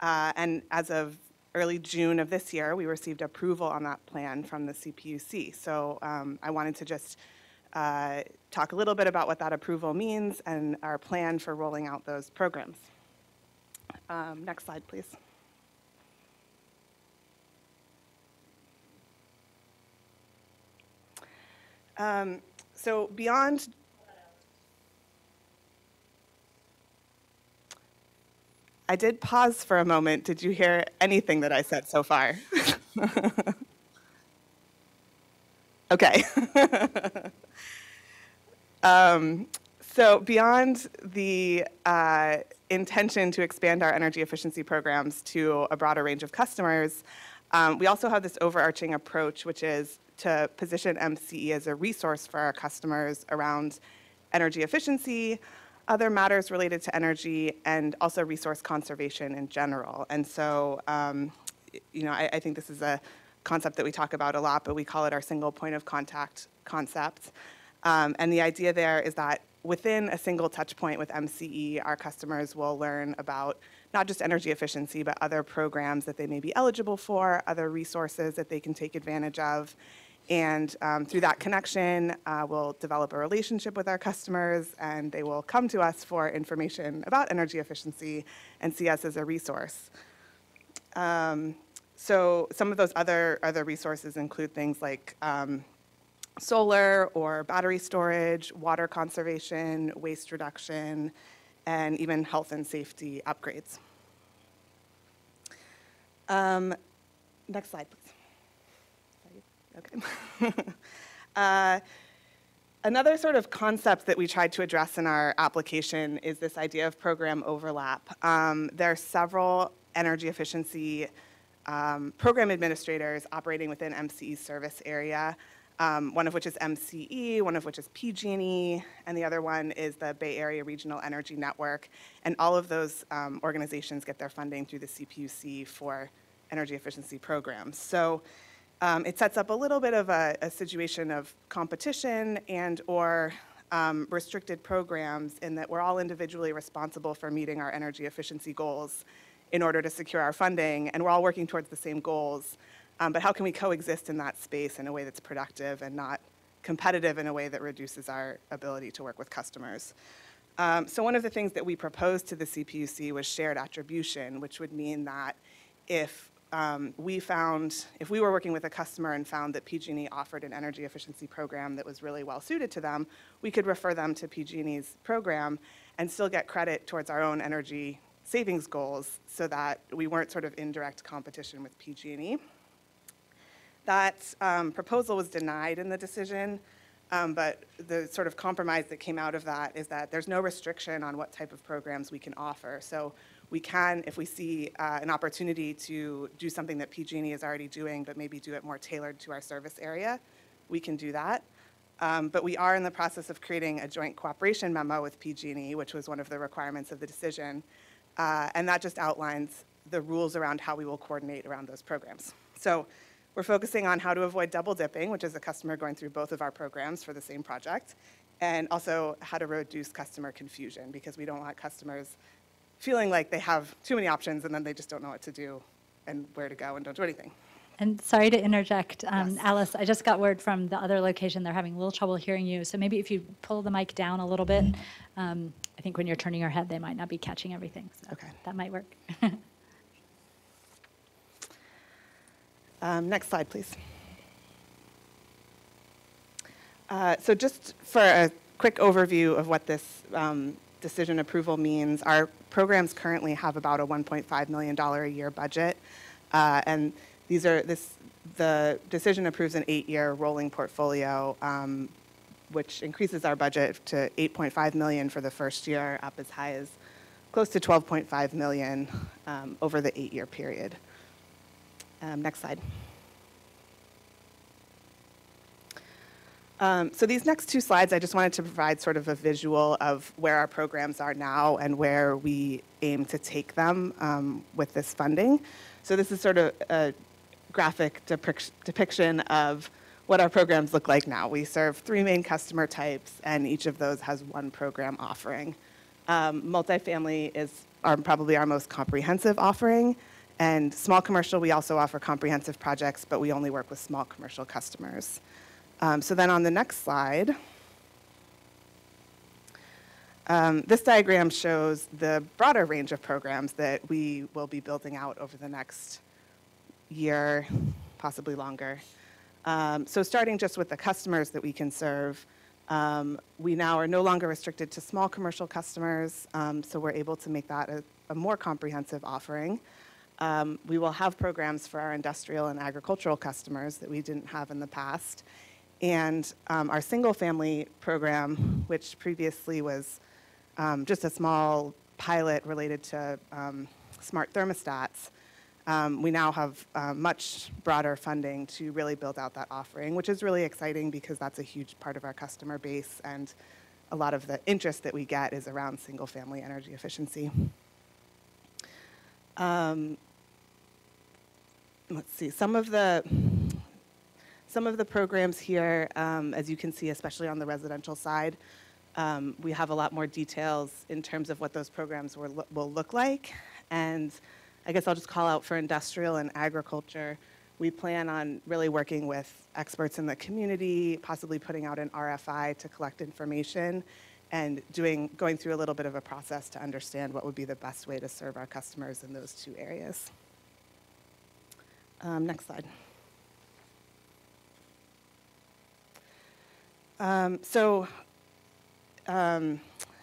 And as of early June of this year, we received approval on that plan from the CPUC. So I wanted to just talk a little bit about what that approval means and our plan for rolling out those programs. Next slide, please. So beyond, I did pause for a moment. Did you hear anything that I said so far? Okay. So beyond the intention to expand our energy efficiency programs to a broader range of customers, we also have this overarching approach, which is to position MCE as a resource for our customers around energy efficiency, other matters related to energy, and also resource conservation in general. And so, you know, I think this is a concept that we talk about a lot, but we call it our single point of contact concept. And the idea there is that within a single touch point with MCE, our customers will learn about not just energy efficiency, but other programs that they may be eligible for, other resources that they can take advantage of. And through that connection, we'll develop a relationship with our customers, and they will come to us for information about energy efficiency and see us as a resource. So some of those other resources include things like solar or battery storage, water conservation, waste reduction, and even health and safety upgrades. Next slide, please. Okay. Another sort of concept that we tried to address in our application is this idea of program overlap. There are several energy efficiency program administrators operating within MCE's service area, one of which is MCE, one of which is PG&E, and the other one is the Bay Area Regional Energy Network. And all of those organizations get their funding through the Cpuc for energy efficiency programs. So it sets up a little bit of a situation of competition and or restricted programs in that we're all individually responsible for meeting our energy efficiency goals in order to secure our funding, and we're all working towards the same goals. But how can we coexist in that space in a way that's productive and not competitive in a way that reduces our ability to work with customers? So one of the things that we proposed to the Cpuc was shared attribution, which would mean that if we were working with a customer and found that PG&E offered an energy efficiency program that was really well suited to them, we could refer them to PG&E's program and still get credit towards our own energy savings goals so that we weren't sort of in direct competition with PG&E. That proposal was denied in the decision, but the sort of compromise that came out of that is that there's no restriction on what type of programs we can offer. So we can, if we see an opportunity to do something that PG&E is already doing, but maybe do it more tailored to our service area, we can do that. But we are in the process of creating a joint cooperation memo with PG&E, which was one of the requirements of the decision. And that just outlines the rules around how we will coordinate around those programs. So we're focusing on how to avoid double dipping, which is a customer going through both of our programs for the same project, and also how to reduce customer confusion, because we don't want customers feeling like they have too many options and then they just don't know what to do and where to go and don't do anything. And sorry to interject, Alice, I just got word from the other location, they're having a little trouble hearing you. So maybe if you pull the mic down a little bit, I think when you're turning your head, they might not be catching everything. So okay. That might work. Next slide, please. So just for a quick overview of what this decision approval means, our programs currently have about a $1.5 million a year budget. And the decision approves an 8-year rolling portfolio, which increases our budget to $8.5 million for the first year, up as high as close to $12.5 million over the 8-year period. Next slide. So these next two slides, I just wanted to provide sort of a visual of where our programs are now and where we aim to take them with this funding. So this is sort of a graphic depiction of what our programs look like now. We serve 3 main customer types, and each of those has one program offering. Multifamily is probably our most comprehensive offering, and small commercial, we also offer comprehensive projects, but we only work with small commercial customers. So then on the next slide, This diagram shows the broader range of programs that we will be building out over the next year, possibly longer. So starting just with the customers that we can serve, we now are no longer restricted to small commercial customers, so we're able to make that a more comprehensive offering. We will have programs for our industrial and agricultural customers that we didn't have in the past. And our single-family program, which previously was just a small pilot related to smart thermostats, we now have much broader funding to really build out that offering, which is really exciting because that's a huge part of our customer base, and a lot of the interest that we get is around single-family energy efficiency. Let's see, some of the programs here, as you can see, especially on the residential side, we have a lot more details in terms of what those programs will look like. And I guess I'll just call out for industrial and agriculture. We plan on really working with experts in the community, possibly putting out an RFI to collect information and going through a little bit of a process to understand what would be the best way to serve our customers in those two areas. Next slide.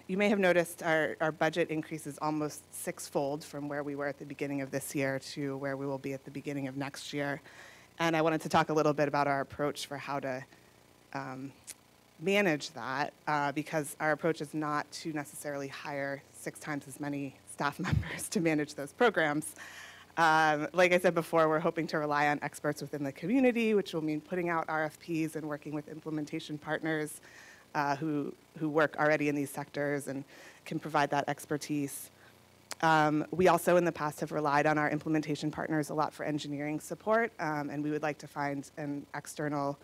You may have noticed our budget increase is almost sixfold from where we were at the beginning of this year to where we will be at the beginning of next year. And I wanted to talk a little bit about our approach for how to manage that, because our approach is not to necessarily hire 6 times as many staff members to manage those programs. Like I said before, we're hoping to rely on experts within the community, which will mean putting out RFPs and working with implementation partners who work already in these sectors and can provide that expertise. We also in the past have relied on our implementation partners a lot for engineering support, and we would like to find an external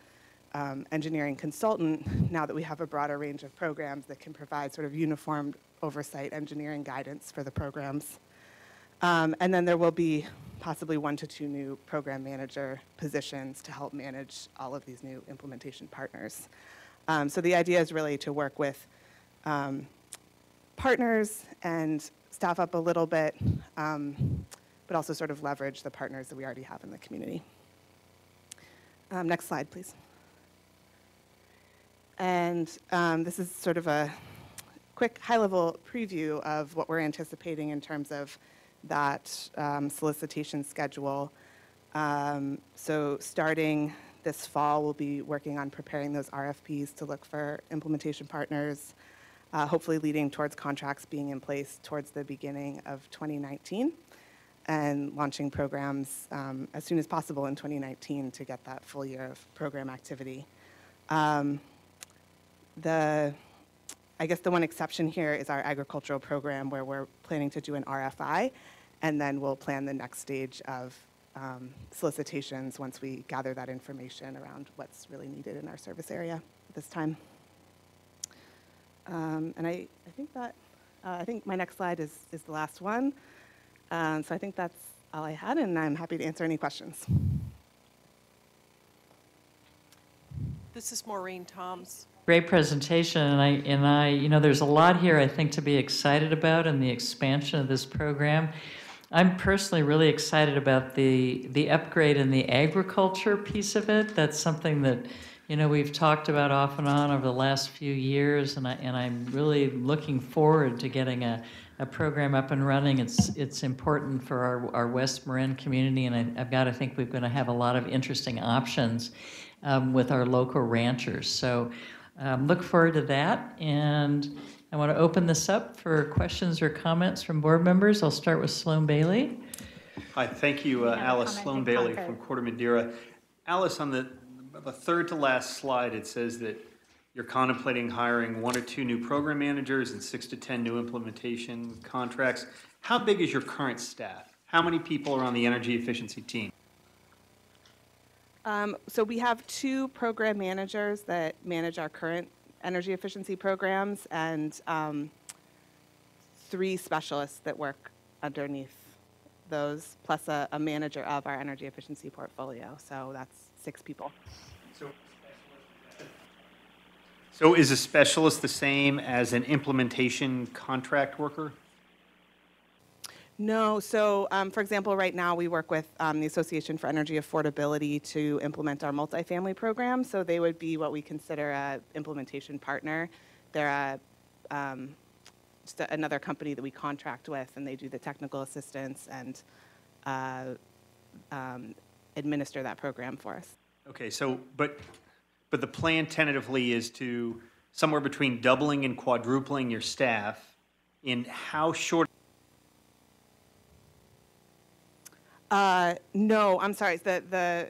engineering consultant now that we have a broader range of programs that can provide sort of uniform oversight engineering guidance for the programs. And then there will be possibly 1 to 2 new program manager positions to help manage all of these new implementation partners. So the idea is really to work with partners and staff up a little bit, but also sort of leverage the partners that we already have in the community. Next slide, please. And this is sort of a quick high-level preview of what we're anticipating in terms of that solicitation schedule. So starting this fall, we'll be working on preparing those RFPs to look for implementation partners, hopefully leading towards contracts being in place towards the beginning of 2019, and launching programs as soon as possible in 2019 to get that full year of program activity. I guess the one exception here is our agricultural program, where we're planning to do an RFI, and then we'll plan the next stage of solicitations once we gather that information around what's really needed in our service area at this time. And I think my next slide is the last one. So I think that's all I had, and I'm happy to answer any questions. This is Maureen Toms. Great presentation, and I, you know, there's a lot here I think to be excited about in the expansion of this program. I'm personally really excited about the upgrade in the agriculture piece of it. That's something that, you know, we've talked about off and on over the last few years, and I'm really looking forward to getting a program up and running. It's important for our West Marin community, and I've got to think we're going to have a lot of interesting options with our local ranchers. So look forward to that, and I want to open this up for questions or comments from board members. I'll start with Sloan Bailey. Hi, thank you, Alice. Sloan Bailey from Corte Madera. Alice, on the third to last slide, it says that you're contemplating hiring 1 or 2 new program managers and 6 to 10 new implementation contracts. How big is your current staff? How many people are on the energy efficiency team? So we have 2 program managers that manage our current energy efficiency programs, and 3 specialists that work underneath those, plus a manager of our energy efficiency portfolio. So that's 6 people. So is a specialist the same as an implementation contract worker? No, so for example, right now we work with the Association for Energy Affordability to implement our multifamily program. So they would be what we consider a implementation partner. They're just another company that we contract with, and they do the technical assistance and administer that program for us. Okay, so, but the plan tentatively is to somewhere between doubling and quadrupling your staff in how short? No, I'm sorry. The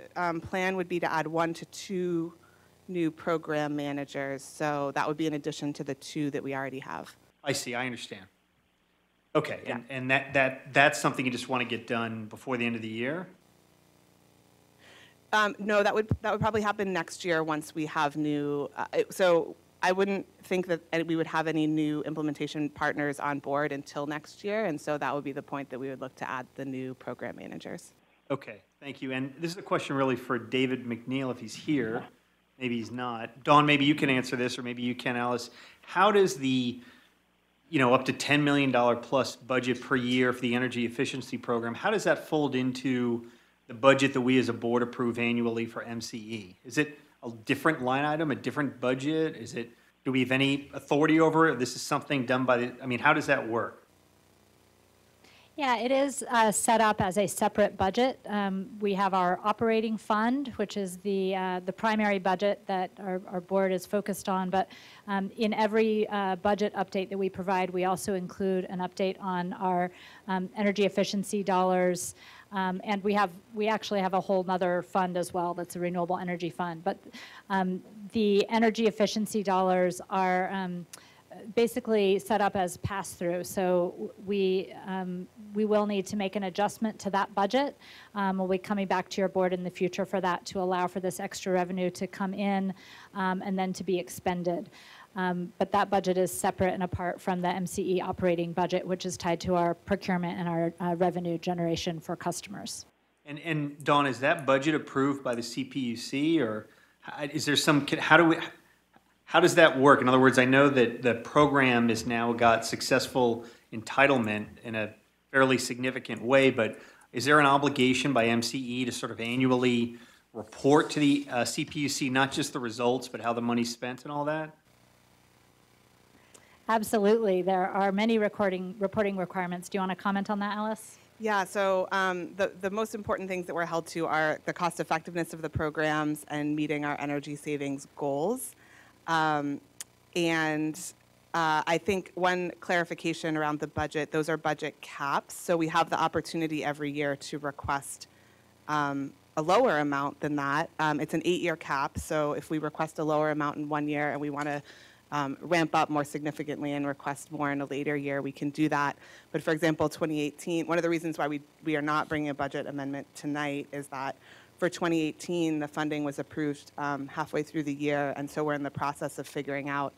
plan would be to add 1 to 2 new program managers. So that would be in addition to the 2 that we already have. I see, I understand. Okay, yeah. and that's something you just want to get done before the end of the year? No, that would probably happen next year once we have new, so I wouldn't think that we would have any new implementation partners on board until next year, and so that would be the point that we would look to add the new program managers. Okay, thank you. And this is a question really for David McNeil, if he's here. Maybe he's not. Dawn, maybe you can answer this, or maybe you can, Alice. How does the, up to $10 million plus budget per year for the energy efficiency program, how does that fold into the budget that we as a board approve annually for MCE? Is it a different line item, a different budget? Do we have any authority over it? This is something done by how does that work? Yeah, it is set up as a separate budget. We have our operating fund, which is the primary budget that our board is focused on. But in every budget update that we provide, we also include an update on our energy efficiency dollars. And we actually have a whole other fund as well that's a renewable energy fund. But the energy efficiency dollars are basically set up as pass-through. So we will need to make an adjustment to that budget. We'll be coming back to your board in the future for that to allow for this extra revenue to come in and then to be expended. But that budget is separate and apart from the MCE operating budget, which is tied to our procurement and our revenue generation for customers. And Dawn, is that budget approved by the CPUC, or is there some, how does that work? In other words, I know that the program has now got successful entitlement in a fairly significant way, but is there an obligation by MCE to sort of annually report to the CPUC, not just the results, but how the money's spent and all that? Absolutely. There are many reporting requirements. Do you want to comment on that, Alice? Yeah, so the most important things that we're held to are the cost effectiveness of the programs and meeting our energy savings goals. I think one clarification around the budget, those are budget caps. So we have the opportunity every year to request a lower amount than that. It's an 8-year cap. So if we request a lower amount in 1 year and we want to ramp up more significantly and request more in a later year, we can do that. But for example, 2018, one of the reasons why we are not bringing a budget amendment tonight is that for 2018, the funding was approved halfway through the year, and so we're in the process of figuring out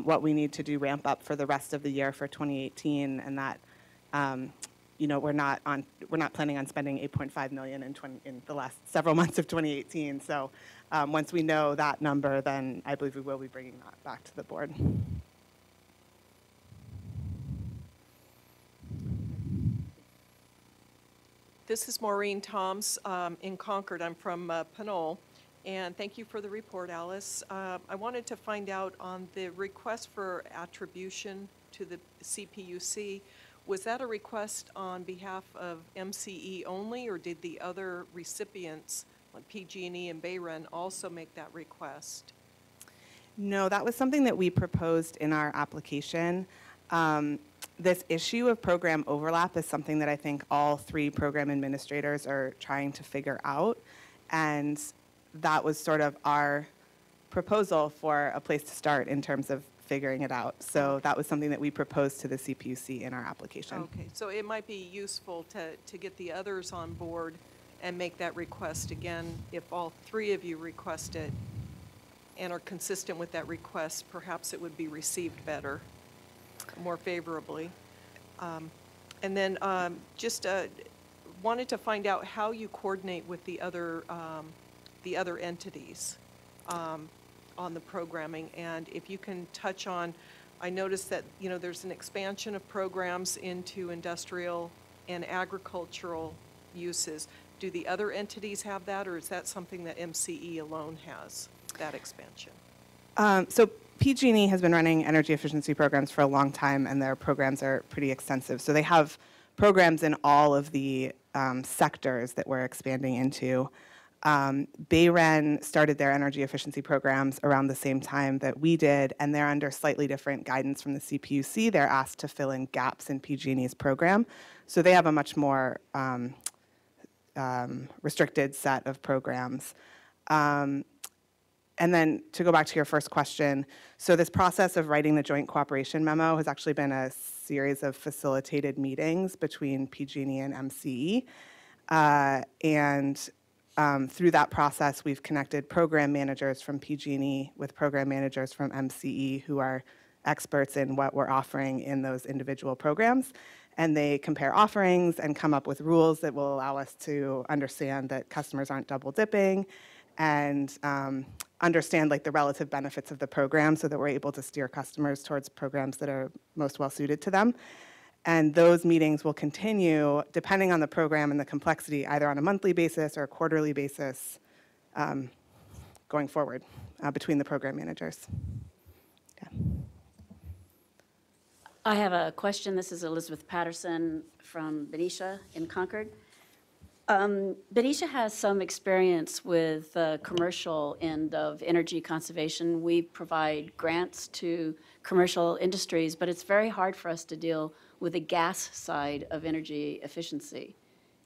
what we need to do ramp up for the rest of the year for 2018, and that we're not planning on spending $8.5 million in the last several months of 2018. So once we know that number, then I believe we will be bringing that back to the board. This is Maureen Toms in Concord. I'm from Pinole. And thank you for the report, Alice. I wanted to find out on the request for attribution to the CPUC, was that a request on behalf of MCE only, or did the other recipients, like PG&E and Bayron, also make that request? No, that was something that we proposed in our application. This issue of program overlap is something that I think all 3 program administrators are trying to figure out, and that was sort of our proposal for a place to start in terms of figuring it out. So that was something that we proposed to the CPUC in our application. Okay, so it might be useful to get the others on board and make that request again. If all 3 of you request it and are consistent with that request, perhaps it would be received better, more favorably. And then just wanted to find out how you coordinate with the other entities. on the programming, and if you can touch on, I noticed that, you know, there's an expansion of programs into industrial and agricultural uses. Do the other entities have that, or is that something that MCE alone has, that expansion? So PG&E has been running energy efficiency programs for a long time, and their programs are pretty extensive. So they have programs in all of the sectors that we're expanding into. Bayren started their energy efficiency programs around the same time that we did, and they're under slightly different guidance from the CPUC. They're asked to fill in gaps in PG&E's program. So they have a much more restricted set of programs. And then to go back to your first question, so this process of writing the joint cooperation memo has actually been a series of facilitated meetings between PG&E and MCE. Through that process, we've connected program managers from PG&E with program managers from MCE who are experts in what we're offering in those individual programs. And they compare offerings and come up with rules that will allow us to understand that customers aren't double dipping and understand like the relative benefits of the program so that we're able to steer customers towards programs that are most well suited to them. And those meetings will continue depending on the program and the complexity, either on a monthly basis or a quarterly basis going forward between the program managers. I have a question. This is Elizabeth Patterson from Benicia in Concord. Benicia has some experience with the commercial end of energy conservation. We provide grants to commercial industries, but it's very hard for us to deal with the gas side of energy efficiency.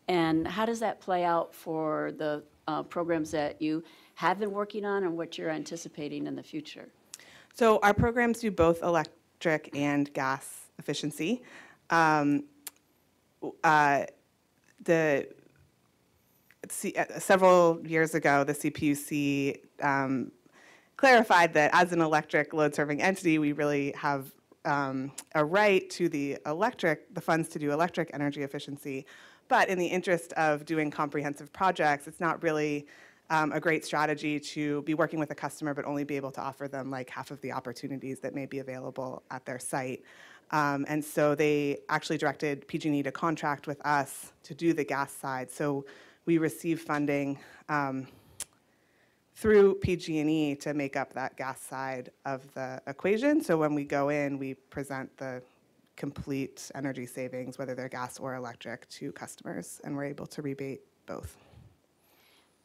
And how does that play out for the programs that you have been working on and what you're anticipating in the future? So our programs do both electric and gas efficiency. Several years ago, the CPUC clarified that as an electric load-serving entity, we really have a right to the funds to do electric energy efficiency. But in the interest of doing comprehensive projects, it's not really a great strategy to be working with a customer but only be able to offer them like half of the opportunities that may be available at their site. And so they actually directed PG&E to contract with us to do the gas side. So we receive funding through PG&E to make up that gas side of the equation. So when we go in, we present the complete energy savings, whether they're gas or electric, to customers, and we're able to rebate both.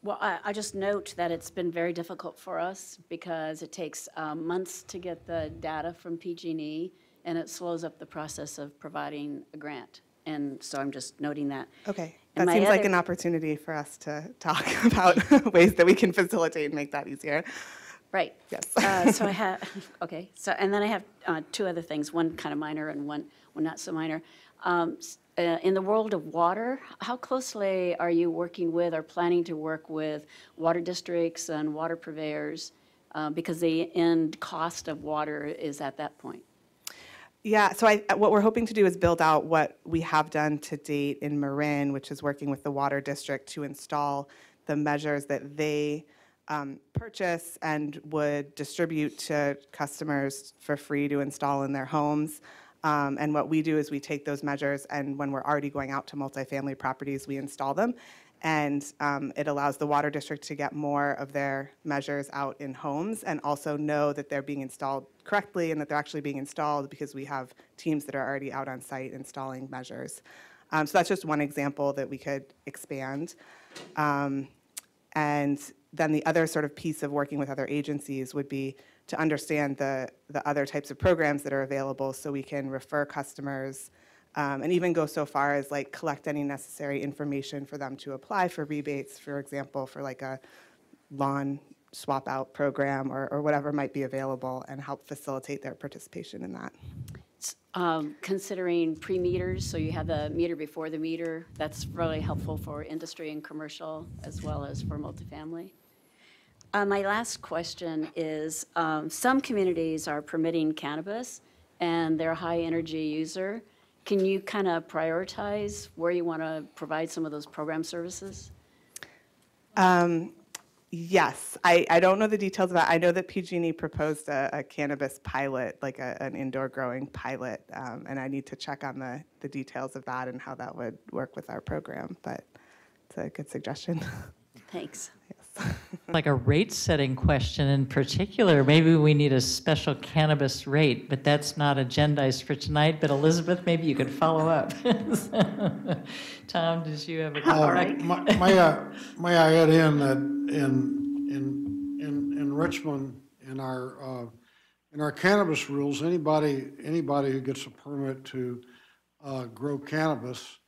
Well, I just note that it's been very difficult for us because it takes months to get the data from PG&E, and it slows up the process of providing a grant. And so I'm just noting that. Okay. That seems like an opportunity for us to talk about ways that we can facilitate and make that easier. Right. Yes. So I have, okay. So, and then I have two other things, one kind of minor and one not so minor. In the world of water, how closely are you working with or planning to work with water districts and water purveyors because the end cost of water is at that point? Yeah, so what we're hoping to do is build out what we have done to date in Marin, which is working with the water district to install the measures that they purchase and would distribute to customers for free to install in their homes. And what we do is we take those measures, and when we're already going out to multifamily properties, we install them. And it allows the water district to get more of their measures out in homes and also know that they're being installed correctly and that they're actually being installed because we have teams that are already out on site installing measures. So that's just one example that we could expand. And then the other sort of piece of working with other agencies would be to understand the other types of programs that are available so we can refer customers and even go so far as like collect any necessary information for them to apply for rebates, for example, for like a lawn swap out program or whatever might be available and help facilitate their participation in that. Considering pre-meters, so you have the meter before the meter, that's really helpful for industry and commercial as well as for multifamily. My last question is, some communities are permitting cannabis and they're a high energy user. Can you kind of prioritize where you want to provide some of those program services? Yes, I don't know the details about. I know that PG&E proposed a cannabis pilot, like an indoor growing pilot, and I need to check on the details of that and how that would work with our program. But it's a good suggestion. Thanks. Like a rate-setting question in particular, maybe we need a special cannabis rate, but that's not agendized for tonight. But Elizabeth, maybe you could follow up. Tom, did you have a comment? May I add in that in Richmond, in our cannabis rules, anybody who gets a permit to grow cannabis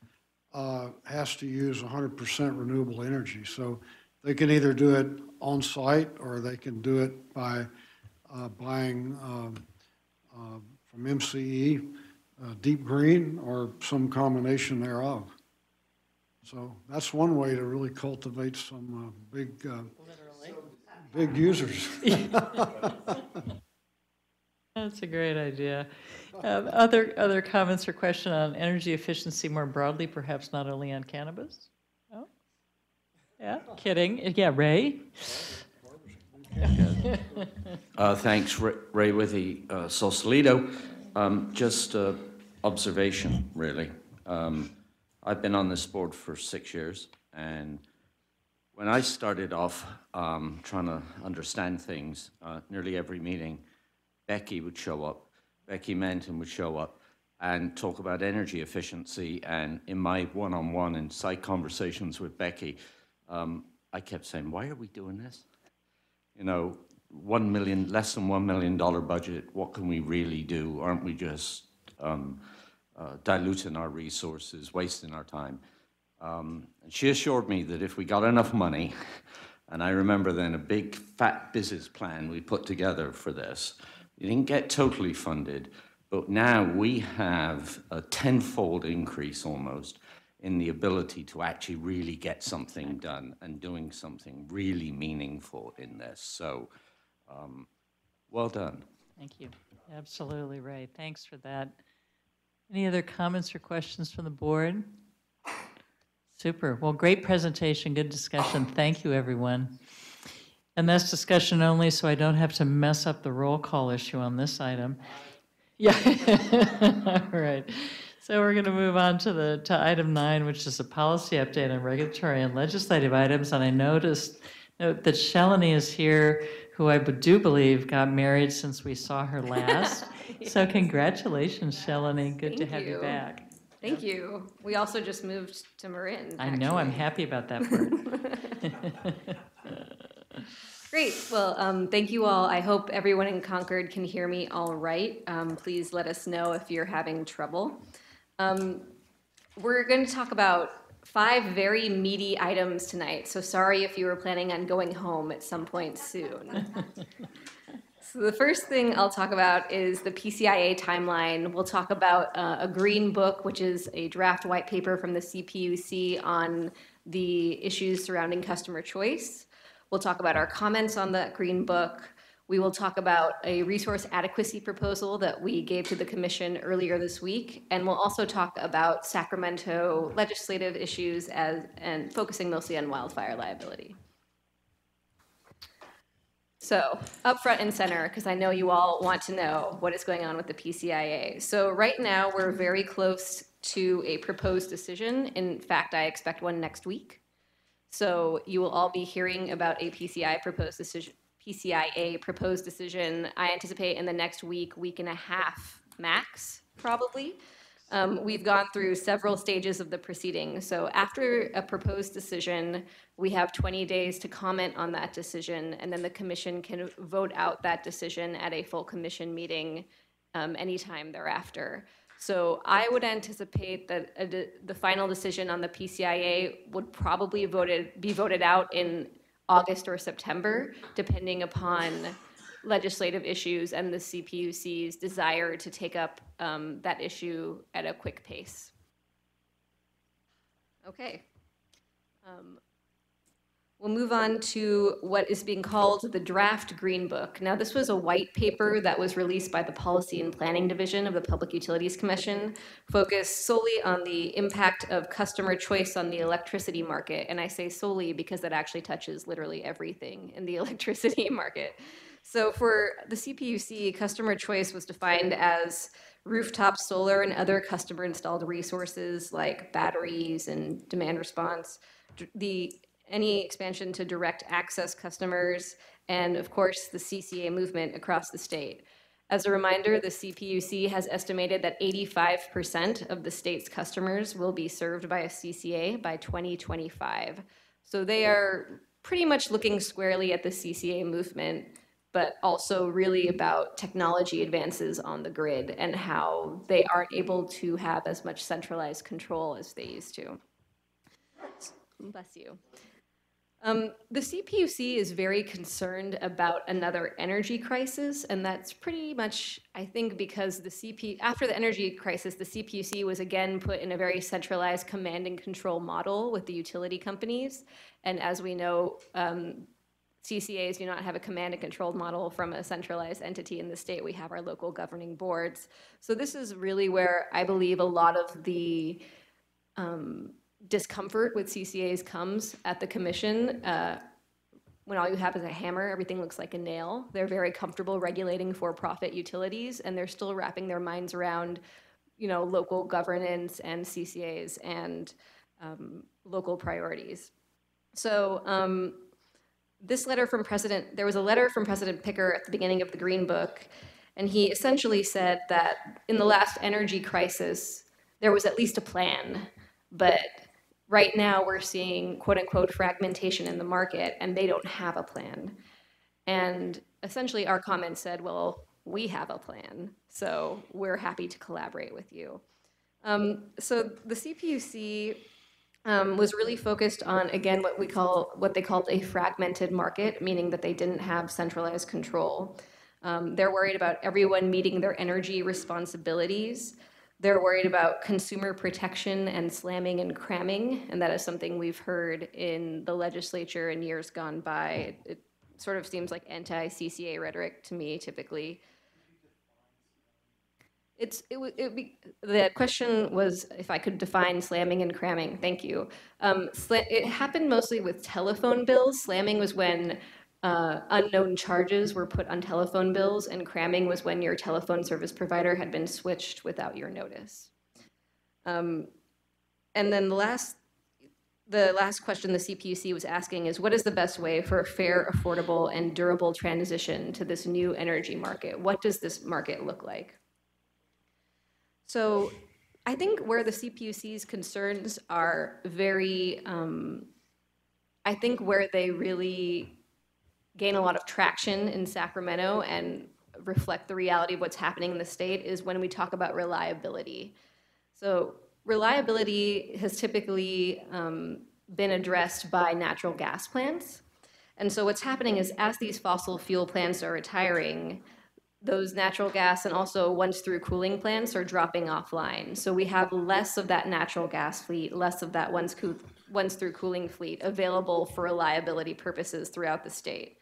has to use 100% renewable energy. So they can either do it on site or they can do it by buying from MCE, deep green, or some combination thereof. So that's one way to really cultivate some big users. That's a great idea. Other comments or question on energy efficiency more broadly, perhaps not only on cannabis? Oh, yeah, kidding. Yeah, Ray? Thanks, Ray Withy, Sausalito. Just observation, really. I've been on this board for 6 years, and when I started off trying to understand things, nearly every meeting, Becky would show up, Becky Menton would show up and talk about energy efficiency. And in my one-on-one and side conversations with Becky, I kept saying, why are we doing this? You know, less than $1 million budget, what can we really do? Aren't we just diluting our resources, wasting our time? And she assured me that if we got enough money, and I remember then a big fat business plan we put together for this. It didn't get totally funded, but now we have a tenfold increase almost in the ability to actually really get something done and doing something really meaningful in this. So, well done. Thank you. Absolutely right. Thanks for that. Any other comments or questions from the board? Super. Well, great presentation, good discussion. Thank you, everyone. And that's discussion only, so I don't have to mess up the roll call issue on this item. Yeah. All right. So we're going to move on to item 9, which is a policy update on regulatory and legislative items. And I note that Shalini is here, who I do believe got married since we saw her last. Yes. So congratulations, Shalini. Good to Thank have you back. Thank you. We also just moved to Marin. I know. I'm happy about that part. Great. Well, thank you all. I hope everyone in Concord can hear me all right. Please let us know if you're having trouble. We're going to talk about 5 very meaty items tonight, so sorry if you were planning on going home at some point soon. So the first thing I'll talk about is the PCIA timeline. We'll talk about a green book, which is a draft white paper from the Cpuc on the issues surrounding customer choice. We'll talk about our comments on that green book. We will talk about a resource adequacy proposal that we gave to the commission earlier this week. And we'll also talk about Sacramento legislative issues and focusing mostly on wildfire liability. So up front and center, because I know you all want to know what is going on with the PCIA. So right now we're very close to a proposed decision. In fact, I expect one next week. So you will all be hearing about a PCIA proposed decision, I anticipate in the next week and a half max, probably. We've gone through several stages of the proceeding. So after a proposed decision, we have 20 days to comment on that decision, and then the commission can vote out that decision at a full commission meeting anytime thereafter. So I would anticipate that the final decision on the PCIA would probably be voted out in August or September, depending upon legislative issues and the CPUC's desire to take up that issue at a quick pace. Okay. We'll move on to what is being called the draft Green Book. Now, this was a white paper that was released by the Policy and Planning Division of the Public Utilities Commission, focused solely on the impact of customer choice on the electricity market. And I say solely because that actually touches literally everything in the electricity market. So for the CPUC, customer choice was defined as rooftop solar and other customer installed resources like batteries and demand response, any expansion to direct access customers, and of course, the CCA movement across the state. As a reminder, the CPUC has estimated that 85% of the state's customers will be served by a CCA by 2025. So they are pretty much looking squarely at the CCA movement, but also really about technology advances on the grid and how they aren't able to have as much centralized control as they used to. Bless you. The CPUC is very concerned about another energy crisis, and that's pretty much, I think, because after the energy crisis, the CPUC was again put in a very centralized command and control model with the utility companies. And as we know, CCAs do not have a command and control model from a centralized entity in the state. We have our local governing boards. So this is really where I believe a lot of the discomfort with CCAs comes at the commission. When all you have is a hammer, everything looks like a nail. They're very comfortable regulating for-profit utilities, and they're still wrapping their minds around, local governance and CCAs and local priorities. So this letter from there was a letter from President Picker at the beginning of the Green Book, and he essentially said that in the last energy crisis, there was at least a plan, but right now we're seeing quote unquote fragmentation in the market and they don't have a plan. And essentially our comment said, well, we have a plan, so we're happy to collaborate with you. So the CPUC was really focused on, again, what they called a fragmented market, meaning that they didn't have centralized control. They're worried about everyone meeting their energy responsibilities. They're worried about consumer protection and slamming and cramming, and that is something we've heard in the legislature in years gone by. It sort of seems like anti-CCA rhetoric to me, typically. The question was if I could define slamming and cramming. Thank you. It happened mostly with telephone bills. Slamming was when unknown charges were put on telephone bills, and cramming was when your telephone service provider had been switched without your notice. And then the last question the CPUC was asking is, what is the best way for a fair, affordable, and durable transition to this new energy market? What does this market look like? So I think where the CPUC's concerns are I think where they really gain a lot of traction in Sacramento and reflect the reality of what's happening in the state is when we talk about reliability. So reliability has typically been addressed by natural gas plants. And so what's happening is as these fossil fuel plants are retiring, those natural gas and also once-through cooling plants are dropping offline. So we have less of that natural gas fleet, less of that once-through cooling fleet available for reliability purposes throughout the state.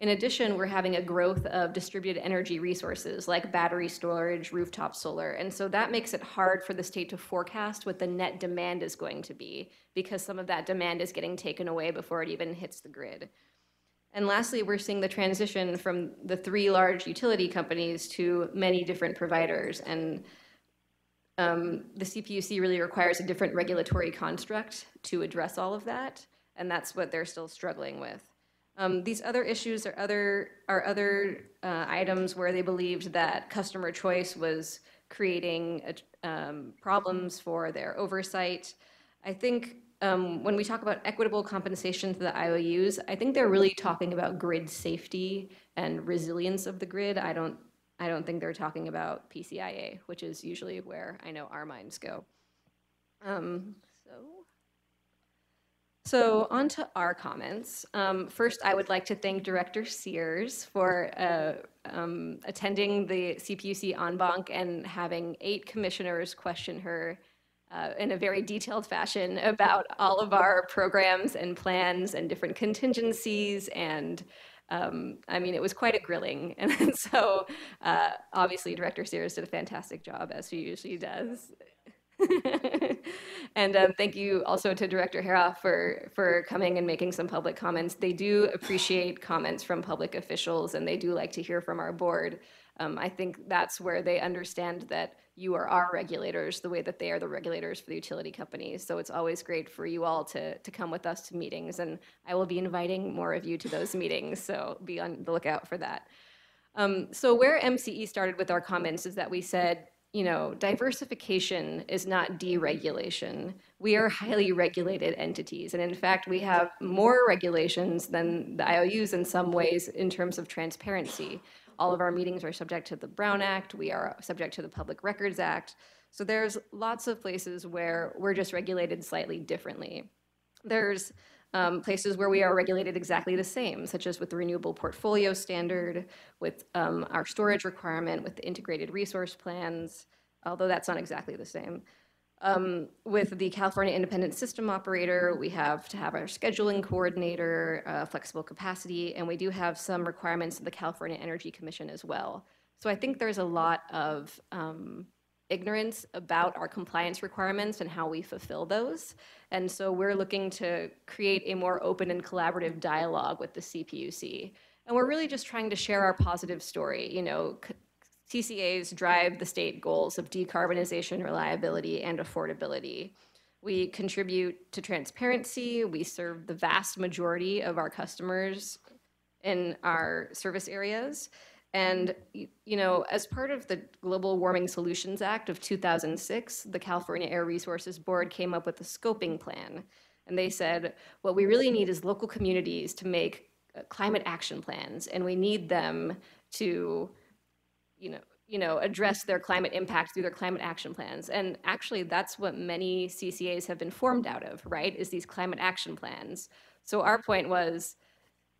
In addition, we're having a growth of distributed energy resources like battery storage, rooftop solar, and so that makes it hard for the state to forecast what the net demand is going to be because some of that demand is getting taken away before it even hits the grid. And lastly, we're seeing the transition from the 3 large utility companies to many different providers, and the CPUC really requires a different regulatory construct to address all of that, and that's what they're still struggling with. These other issues are other items where they believed that customer choice was creating problems for their oversight. I think when we talk about equitable compensation to the IOUs, I think they're really talking about grid safety and resilience of the grid. I don't think they're talking about PCIA, which is usually where I know our minds go. So on to our comments. First, I would like to thank Director Sears for attending the CPUC en banc and having 8 commissioners question her in a very detailed fashion about all of our programs and plans and different contingencies. And I mean, it was quite a grilling. And so obviously Director Sears did a fantastic job, as she usually does. And thank you also to Director Hera for coming and making some public comments. They do appreciate comments from public officials, and they do like to hear from our board. I think that's where they understand that you are our regulators the way that they are the regulators for the utility companies. So it's always great for you all to come with us to meetings, and I will be inviting more of you to those meetings, so be on the lookout for that. So where MCE started with our comments is that we said, you know, diversification is not deregulation. We are highly regulated entities. And in fact, we have more regulations than the IOUs in some ways in terms of transparency. All of our meetings are subject to the Brown Act. We are subject to the Public Records Act. So there's lots of places where we're just regulated slightly differently. There's places where we are regulated exactly the same, such as with the Renewable Portfolio Standard, with our storage requirement, with the integrated resource plans, although that's not exactly the same. With the California Independent System Operator, we have to have our scheduling coordinator, flexible capacity, and we do have some requirements of the California Energy Commission as well. So I think there's a lot of ignorance about our compliance requirements and how we fulfill those. And so we're looking to create a more open and collaborative dialogue with the CPUC. And we're really just trying to share our positive story. You know, CCAs drive the state goals of decarbonization, reliability, and affordability. We contribute to transparency. We serve the vast majority of our customers in our service areas. And, you know, as part of the Global Warming Solutions Act of 2006, the California Air Resources Board came up with a scoping plan. And they said, what we really need is local communities to make climate action plans, and we need them to, address their climate impact through their climate action plans. And actually, that's what many CCAs have been formed out of, right, is these climate action plans. So our point was,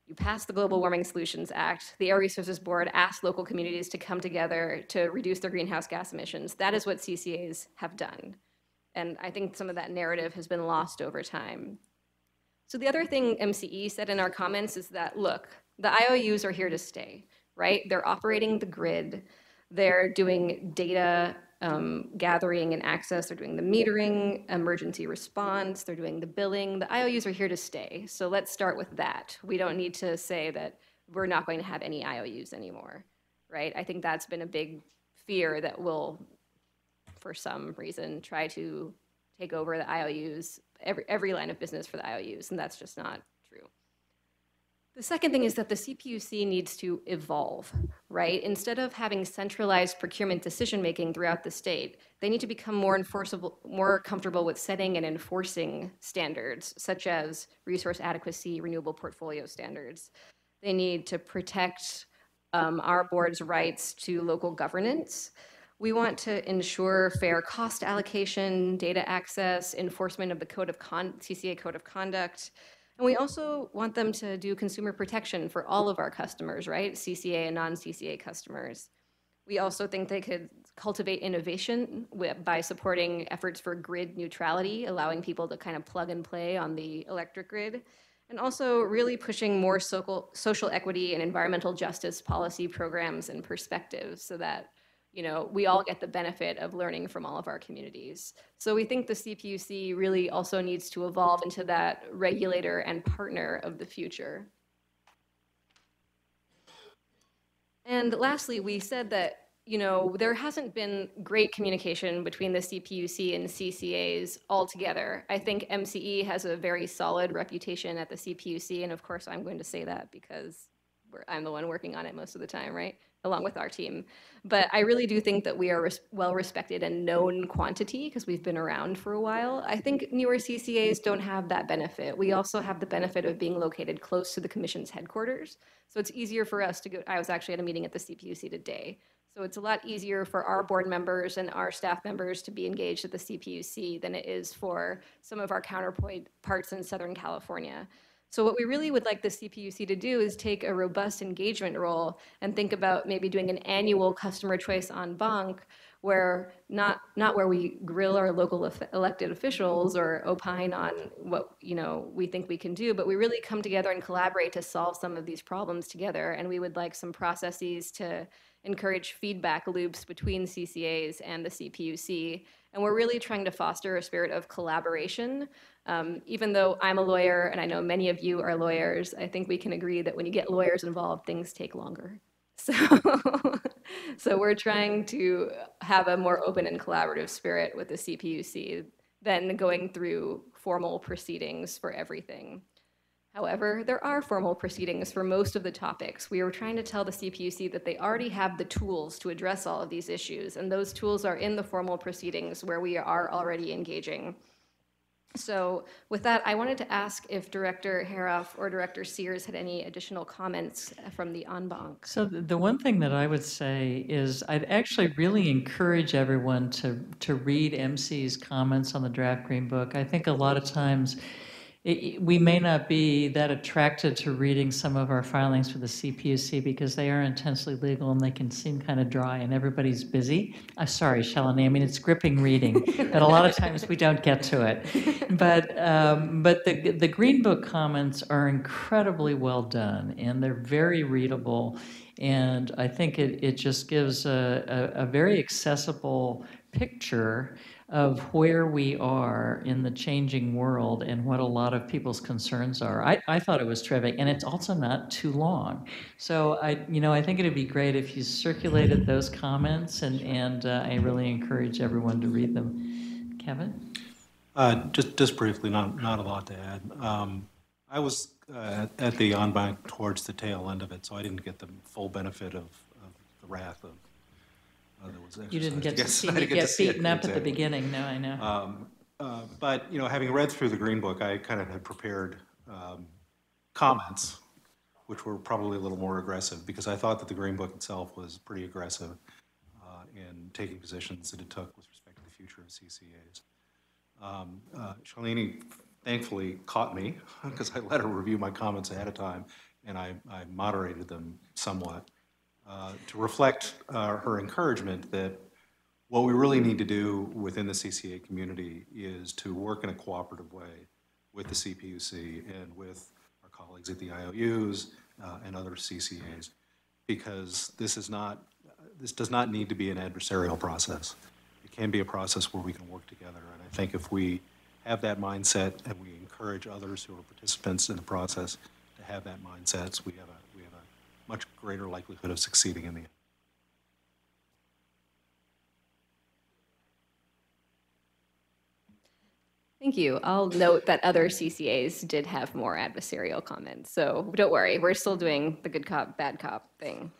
you pass the Global Warming Solutions Act, the Air Resources Board asked local communities to come together to reduce their greenhouse gas emissions. That is what CCAs have done. And I think some of that narrative has been lost over time. So the other thing MCE said in our comments is that, look, the IOUs are here to stay, right? They're operating the grid. They're doing data gathering and access. They're doing the metering, emergency response. They're doing the billing. The IOUs are here to stay. So let's start with that. We don't need to say that we're not going to have any IOUs anymore, right? I think that's been a big fear that will, for some reason, try to take over the IOUs, every line of business for the IOUs, and that's just not true. The second thing is that the CPUC needs to evolve, right? Instead of having centralized procurement decision-making throughout the state, they need to become more comfortable with setting and enforcing standards, such as resource adequacy, renewable portfolio standards. They need to protect our board's rights to local governance. We want to ensure fair cost allocation, data access, enforcement of the CCA Code of Conduct. And we also want them to do consumer protection for all of our customers, right? CCA and non-CCA customers. We also think they could cultivate innovation by supporting efforts for grid neutrality, allowing people to kind of plug and play on the electric grid, and also really pushing more social equity and environmental justice policy programs and perspectives so that we all get the benefit of learning from all of our communities. So we think the CPUC really also needs to evolve into that regulator and partner of the future. And lastly, we said that, there hasn't been great communication between the CPUC and CCAs altogether. I think MCE has a very solid reputation at the CPUC, and of course I'm going to say that because I'm the one working on it most of the time, right? Along with our team. But I really do think that we are well respected and known quantity because we've been around for a while. I think newer CCAs don't have that benefit. We also have the benefit of being located close to the commission's headquarters. So it's easier for us to go. I was actually at a meeting at the CPUC today. So it's a lot easier for our board members and our staff members to be engaged at the CPUC than it is for some of our counterparts in Southern California. So what we really would like the CPUC to do is take a robust engagement role and think about maybe doing an annual customer choice en banc where not where we grill our local elected officials or opine on what we think we can do, but we really come together and collaborate to solve some of these problems together. And we would like some processes to encourage feedback loops between CCAs and the CPUC. And we're really trying to foster a spirit of collaboration. Even though I'm a lawyer and I know many of you are lawyers, I think we can agree that when you get lawyers involved, things take longer. So we're trying to have a more open and collaborative spirit with the CPUC than going through formal proceedings for everything. However, there are formal proceedings for most of the topics. We were trying to tell the CPUC that they already have the tools to address all of these issues, and those tools are in the formal proceedings where we are already engaging. So with that, I wanted to ask if Director Haroff or Director Sears had any additional comments from the en banc. So the one thing that I would say is I'd actually really encourage everyone to read MC's comments on the draft Green Book. I think a lot of times we may not be that attracted to reading some of our filings for the CPUC because they are intensely legal and they can seem kind of dry and everybody's busy. I'm sorry, Shalini, I mean, it's gripping reading, but a lot of times we don't get to it. But the Green Book comments are incredibly well done and they're very readable. And I think it just gives a very accessible picture of where we are in the changing world and what a lot of people's concerns are. I thought it was terrific, and it's also not too long. So I think it'd be great if you circulated those comments, and I really encourage everyone to read them. Kevin? Just briefly, not a lot to add. I was at the en banc towards the tail end of it, so I didn't get the full benefit of the wrath of that was exercised. You didn't get to see I me didn't get see it, beaten up at the exactly. beginning. No, I know. But having read through the Green Book, I kind of had prepared comments, which were probably a little more aggressive, because I thought that the Green Book itself was pretty aggressive in taking positions that it took with respect to the future of CCAs. Shalini thankfully caught me because I let her review my comments ahead of time, and I moderated them somewhat to reflect her encouragement that what we really need to do within the CCA community is to work in a cooperative way with the CPUC and with our colleagues at the IOUs and other CCAs, because this does not need to be an adversarial process. It can be a process where we can work together, and I think if we have that mindset and we encourage others who are participants in the process to have that mindset, we have a much greater likelihood of succeeding in the end. Thank you. I'll note that other CCAs did have more adversarial comments, so don't worry, we're still doing the good cop, bad cop thing.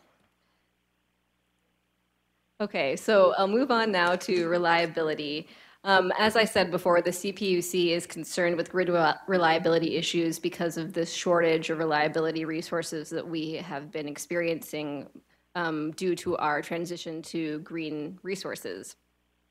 Okay, so I'll move on now to reliability. As I said before, the CPUC is concerned with grid reliability issues because of this shortage of reliability resources that we have been experiencing due to our transition to green resources.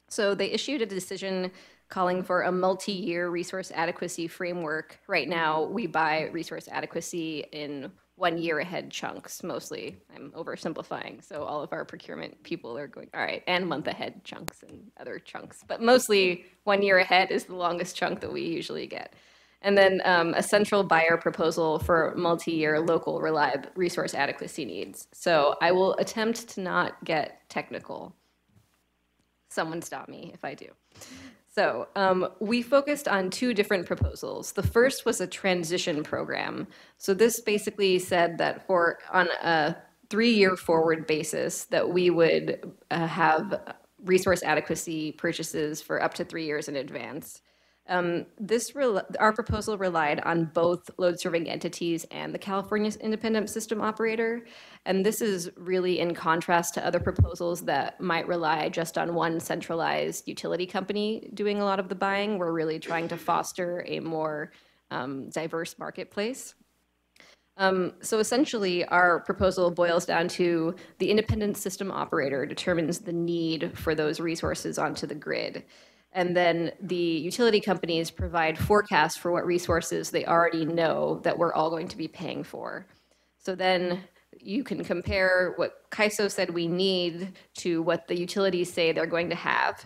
So they issued a decision calling for a multi-year resource adequacy framework. Right now, we buy resource adequacy in 1 year ahead chunks, mostly. I'm oversimplifying, so all of our procurement people are going, all right, and month ahead chunks and other chunks. But mostly 1 year ahead is the longest chunk that we usually get. And then a central buyer proposal for multi-year local resource adequacy needs. So I will attempt to not get technical. Someone stop me if I do. So we focused on two different proposals. The first was a transition program. So this basically said that on a 3-year forward basis that we would have resource adequacy purchases for up to 3 years in advance. Our proposal relied on both load-serving entities and the California Independent System Operator, and this is really in contrast to other proposals that might rely just on one centralized utility company doing a lot of the buying. We're really trying to foster a more diverse marketplace. So essentially, our proposal boils down to the Independent System Operator determines the need for those resources onto the grid. And then the utility companies provide forecasts for what resources they already know that we're all going to be paying for. So then you can compare what CAISO said we need to what the utilities say they're going to have.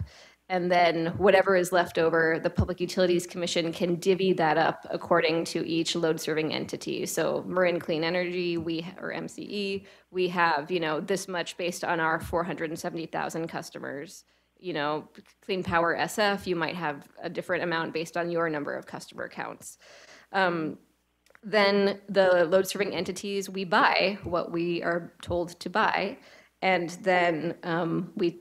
And then whatever is left over, the Public Utilities Commission can divvy that up according to each load serving entity. So Marin Clean Energy, or MCE, we have, this much based on our 470,000 customers. Clean Power SF, you might have a different amount based on your number of customer counts. Then the load serving entities, we buy what we are told to buy, and then we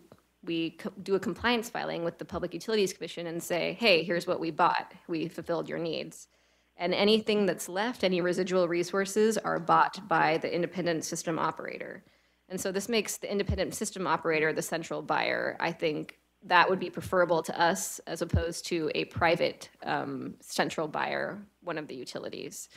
do a compliance filing with the Public Utilities Commission and say, hey, here's what we bought. We fulfilled your needs. And anything that's left, any residual resources, are bought by the independent system operator. And so this makes the independent system operator the central buyer. I think that would be preferable to us as opposed to a private central buyer, one of the utilities.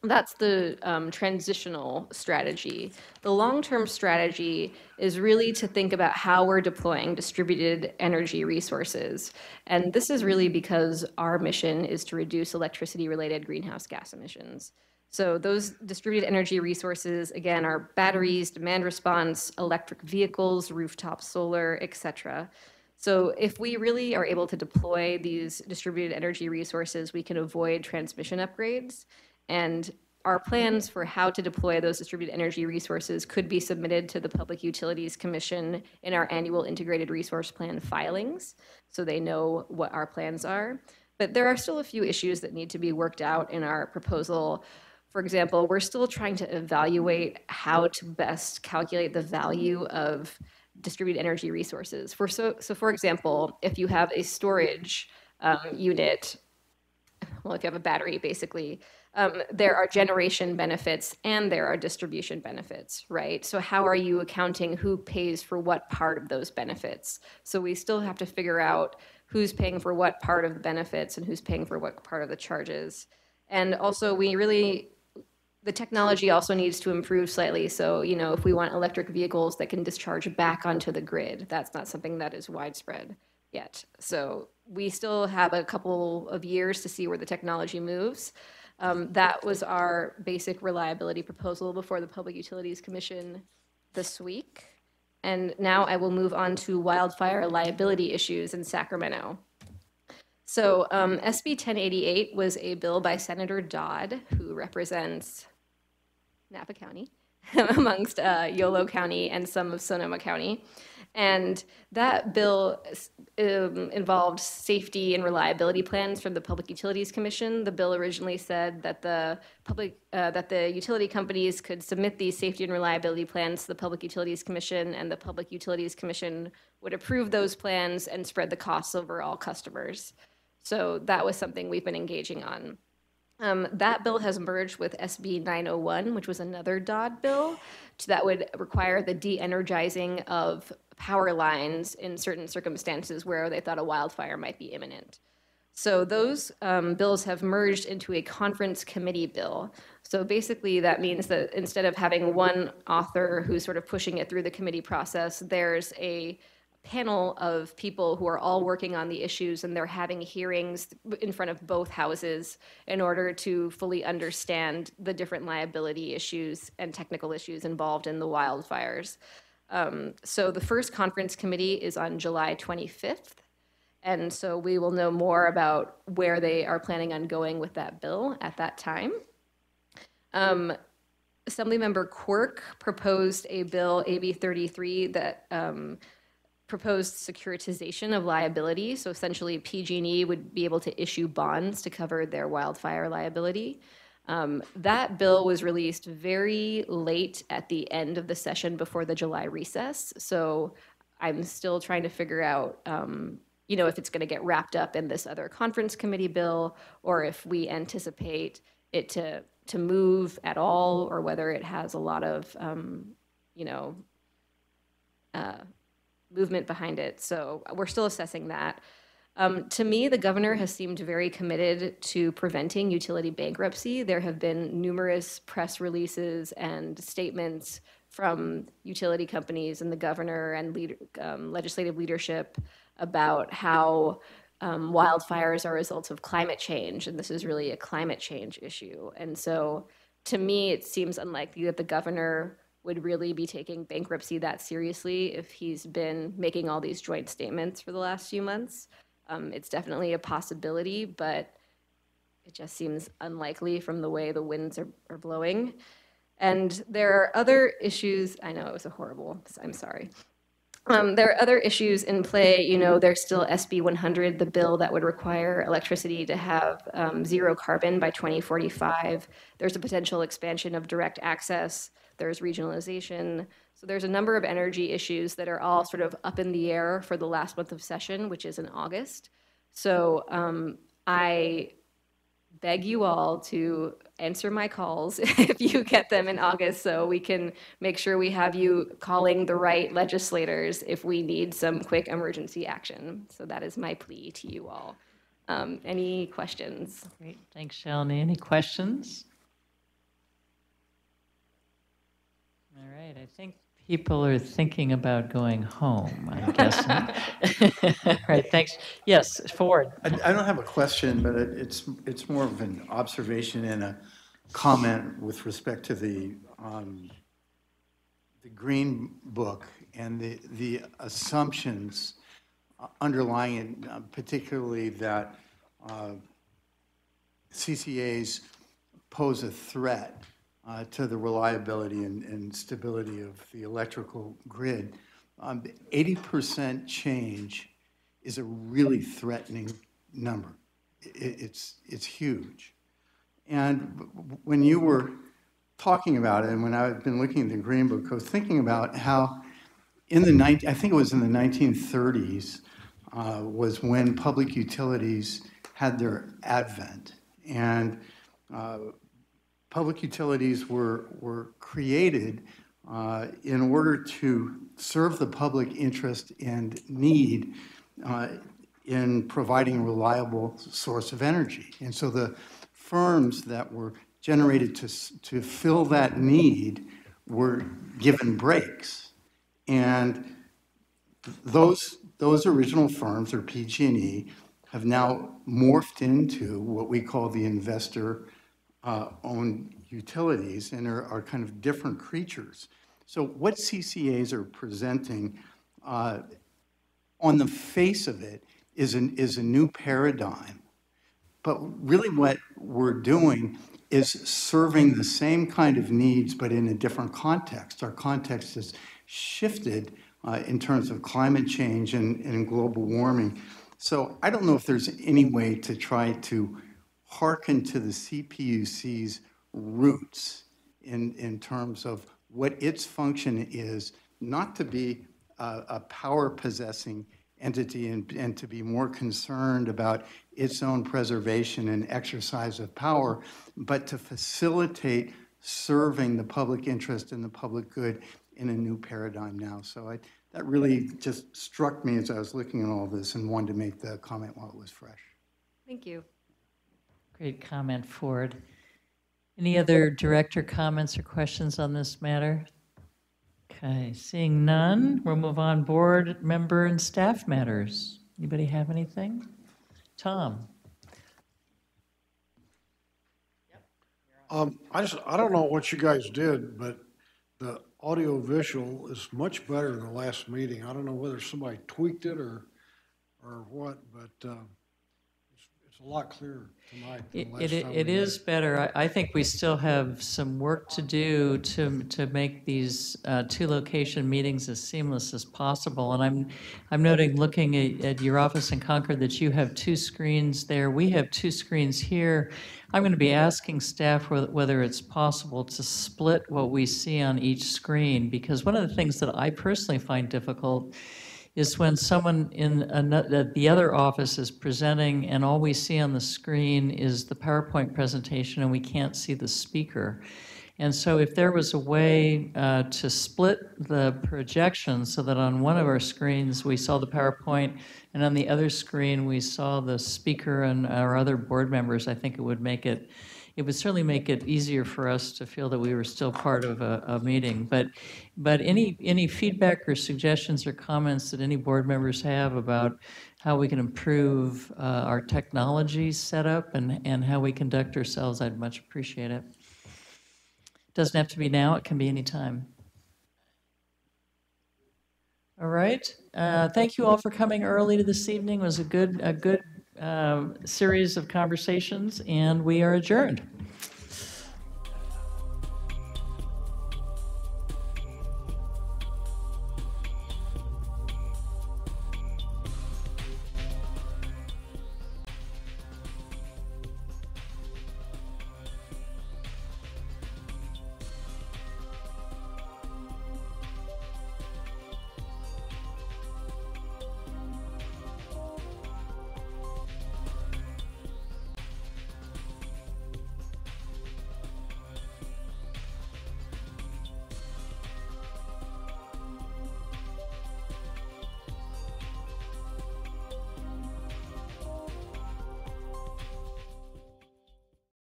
That's the transitional strategy. The long-term strategy is really to think about how we're deploying distributed energy resources. And this is really because our mission is to reduce electricity-related greenhouse gas emissions. So those distributed energy resources, again, are batteries, demand response, electric vehicles, rooftop solar, et cetera. So if we really are able to deploy these distributed energy resources, we can avoid transmission upgrades. And our plans for how to deploy those distributed energy resources could be submitted to the Public Utilities Commission in our annual integrated resource plan filings, so they know what our plans are. But there are still a few issues that need to be worked out in our proposal. For example, we're still trying to evaluate how to best calculate the value of distributed energy resources. So for example, if you have a storage unit, well, if you have a battery, basically, there are generation benefits and there are distribution benefits, right? So how are you accounting who pays for what part of those benefits? So we still have to figure out who's paying for what part of the benefits and who's paying for what part of the charges. And also the technology also needs to improve slightly. So, if we want electric vehicles that can discharge back onto the grid, that's not something that is widespread yet. So we still have a couple of years to see where the technology moves. That was our basic reliability proposal before the Public Utilities Commission this week. And now I will move on to wildfire liability issues in Sacramento. So SB 1088 was a bill by Senator Dodd, who represents Napa County, amongst Yolo County and some of Sonoma County. And that bill involved safety and reliability plans from the Public Utilities Commission. The bill originally said that the utility companies could submit these safety and reliability plans to the Public Utilities Commission, and the Public Utilities Commission would approve those plans and spread the costs over all customers. So that was something we've been engaging on. That bill has merged with SB 901, which was another Dodd bill that would require the de-energizing of power lines in certain circumstances where they thought a wildfire might be imminent. So those bills have merged into a conference committee bill. So basically that means that instead of having one author who's sort of pushing it through the committee process, there's a panel of people who are all working on the issues, and they're having hearings in front of both houses in order to fully understand the different liability issues and technical issues involved in the wildfires. So the first conference committee is on July 25th, and so we will know more about where they are planning on going with that bill at that time. Assemblymember Quirk proposed a bill, AB 33, that proposed securitization of liability. So essentially PG&E would be able to issue bonds to cover their wildfire liability. That bill was released very late at the end of the session before the July recess. So I'm still trying to figure out, if it's going to get wrapped up in this other conference committee bill, or if we anticipate it to move at all, or whether it has a lot of, movement behind it. So we're still assessing that. To me, the governor has seemed very committed to preventing utility bankruptcy. There have been numerous press releases and statements from utility companies and the governor and legislative leadership about how wildfires are results of climate change, and this is really a climate change issue. And so to me, it seems unlikely that the governor would really be taking bankruptcy that seriously if he's been making all these joint statements for the last few months. It's definitely a possibility, but it just seems unlikely from the way the winds are blowing. And there are other issues. I know it was a horrible, I'm sorry. There are other issues in play. You know, there's still SB 100, the bill that would require electricity to have zero carbon by 2045. There's a potential expansion of direct access. There's regionalization. So there's a number of energy issues that are all sort of up in the air for the last month of session, which is in August. So I beg you all to answer my calls if you get them in August, so we can make sure we have you calling the right legislators if we need some quick emergency action. So that is my plea to you all. Any questions? Great, thanks, Shalini. Any questions? All right, I think people are thinking about going home, I'm guessing. All right, thanks. Yes, Ford. I don't have a question, but it's more of an observation and a comment with respect to the Green Book and the assumptions underlying it, particularly that CCAs pose a threat to the reliability and stability of the electrical grid. 80% change is a really threatening number. It's huge. And when you were talking about it, and when I've been looking at the Green Book, I was thinking about how I think it was in the 1930s was when public utilities had their advent. And public utilities were created in order to serve the public interest and need in providing a reliable source of energy. And so the firms that were generated to fill that need were given breaks. And those original firms, or PG&E, have now morphed into what we call the investor-owned utilities, and are kind of different creatures. So what CCAs are presenting on the face of it is a new paradigm. But really what we're doing is serving the same kind of needs, but in a different context. Our context has shifted in terms of climate change and global warming. So I don't know if there's any way to try to hearken to the CPUC's roots in terms of what its function is, not to be a power-possessing entity and to be more concerned about its own preservation and exercise of power, but to facilitate serving the public interest and the public good in a new paradigm now. So that really just struck me as I was looking at all this and wanted to make the comment while it was fresh. Thank you. Great comment, Ford. Any other director comments or questions on this matter? Okay, seeing none, we'll move on. Board member and staff matters. Anybody have anything? Tom. I don't know what you guys did, but the audio visual is much better than the last meeting. I don't know whether somebody tweaked it or what, but it's a lot clearer tonight than last time. It is better. I think we still have some work to do to make these two location meetings as seamless as possible. And I'm noting, looking at your office in Concord, that you have two screens there. We have two screens here. I'm going to be asking staff whether it's possible to split what we see on each screen, because one of the things that I personally find difficult is when someone in the other office is presenting and all we see on the screen is the PowerPoint presentation and we can't see the speaker. And so if there was a way to split the projection so that on one of our screens we saw the PowerPoint and on the other screen we saw the speaker and our other board members, I think it would certainly make it easier for us to feel that we were still part of a meeting. But any feedback or suggestions or comments that any board members have about how we can improve our technology setup and how we conduct ourselves, I'd much appreciate it. Doesn't have to be now, it can be any time. All right. Thank you all for coming early to this evening. It was a good series of conversations, and we are adjourned.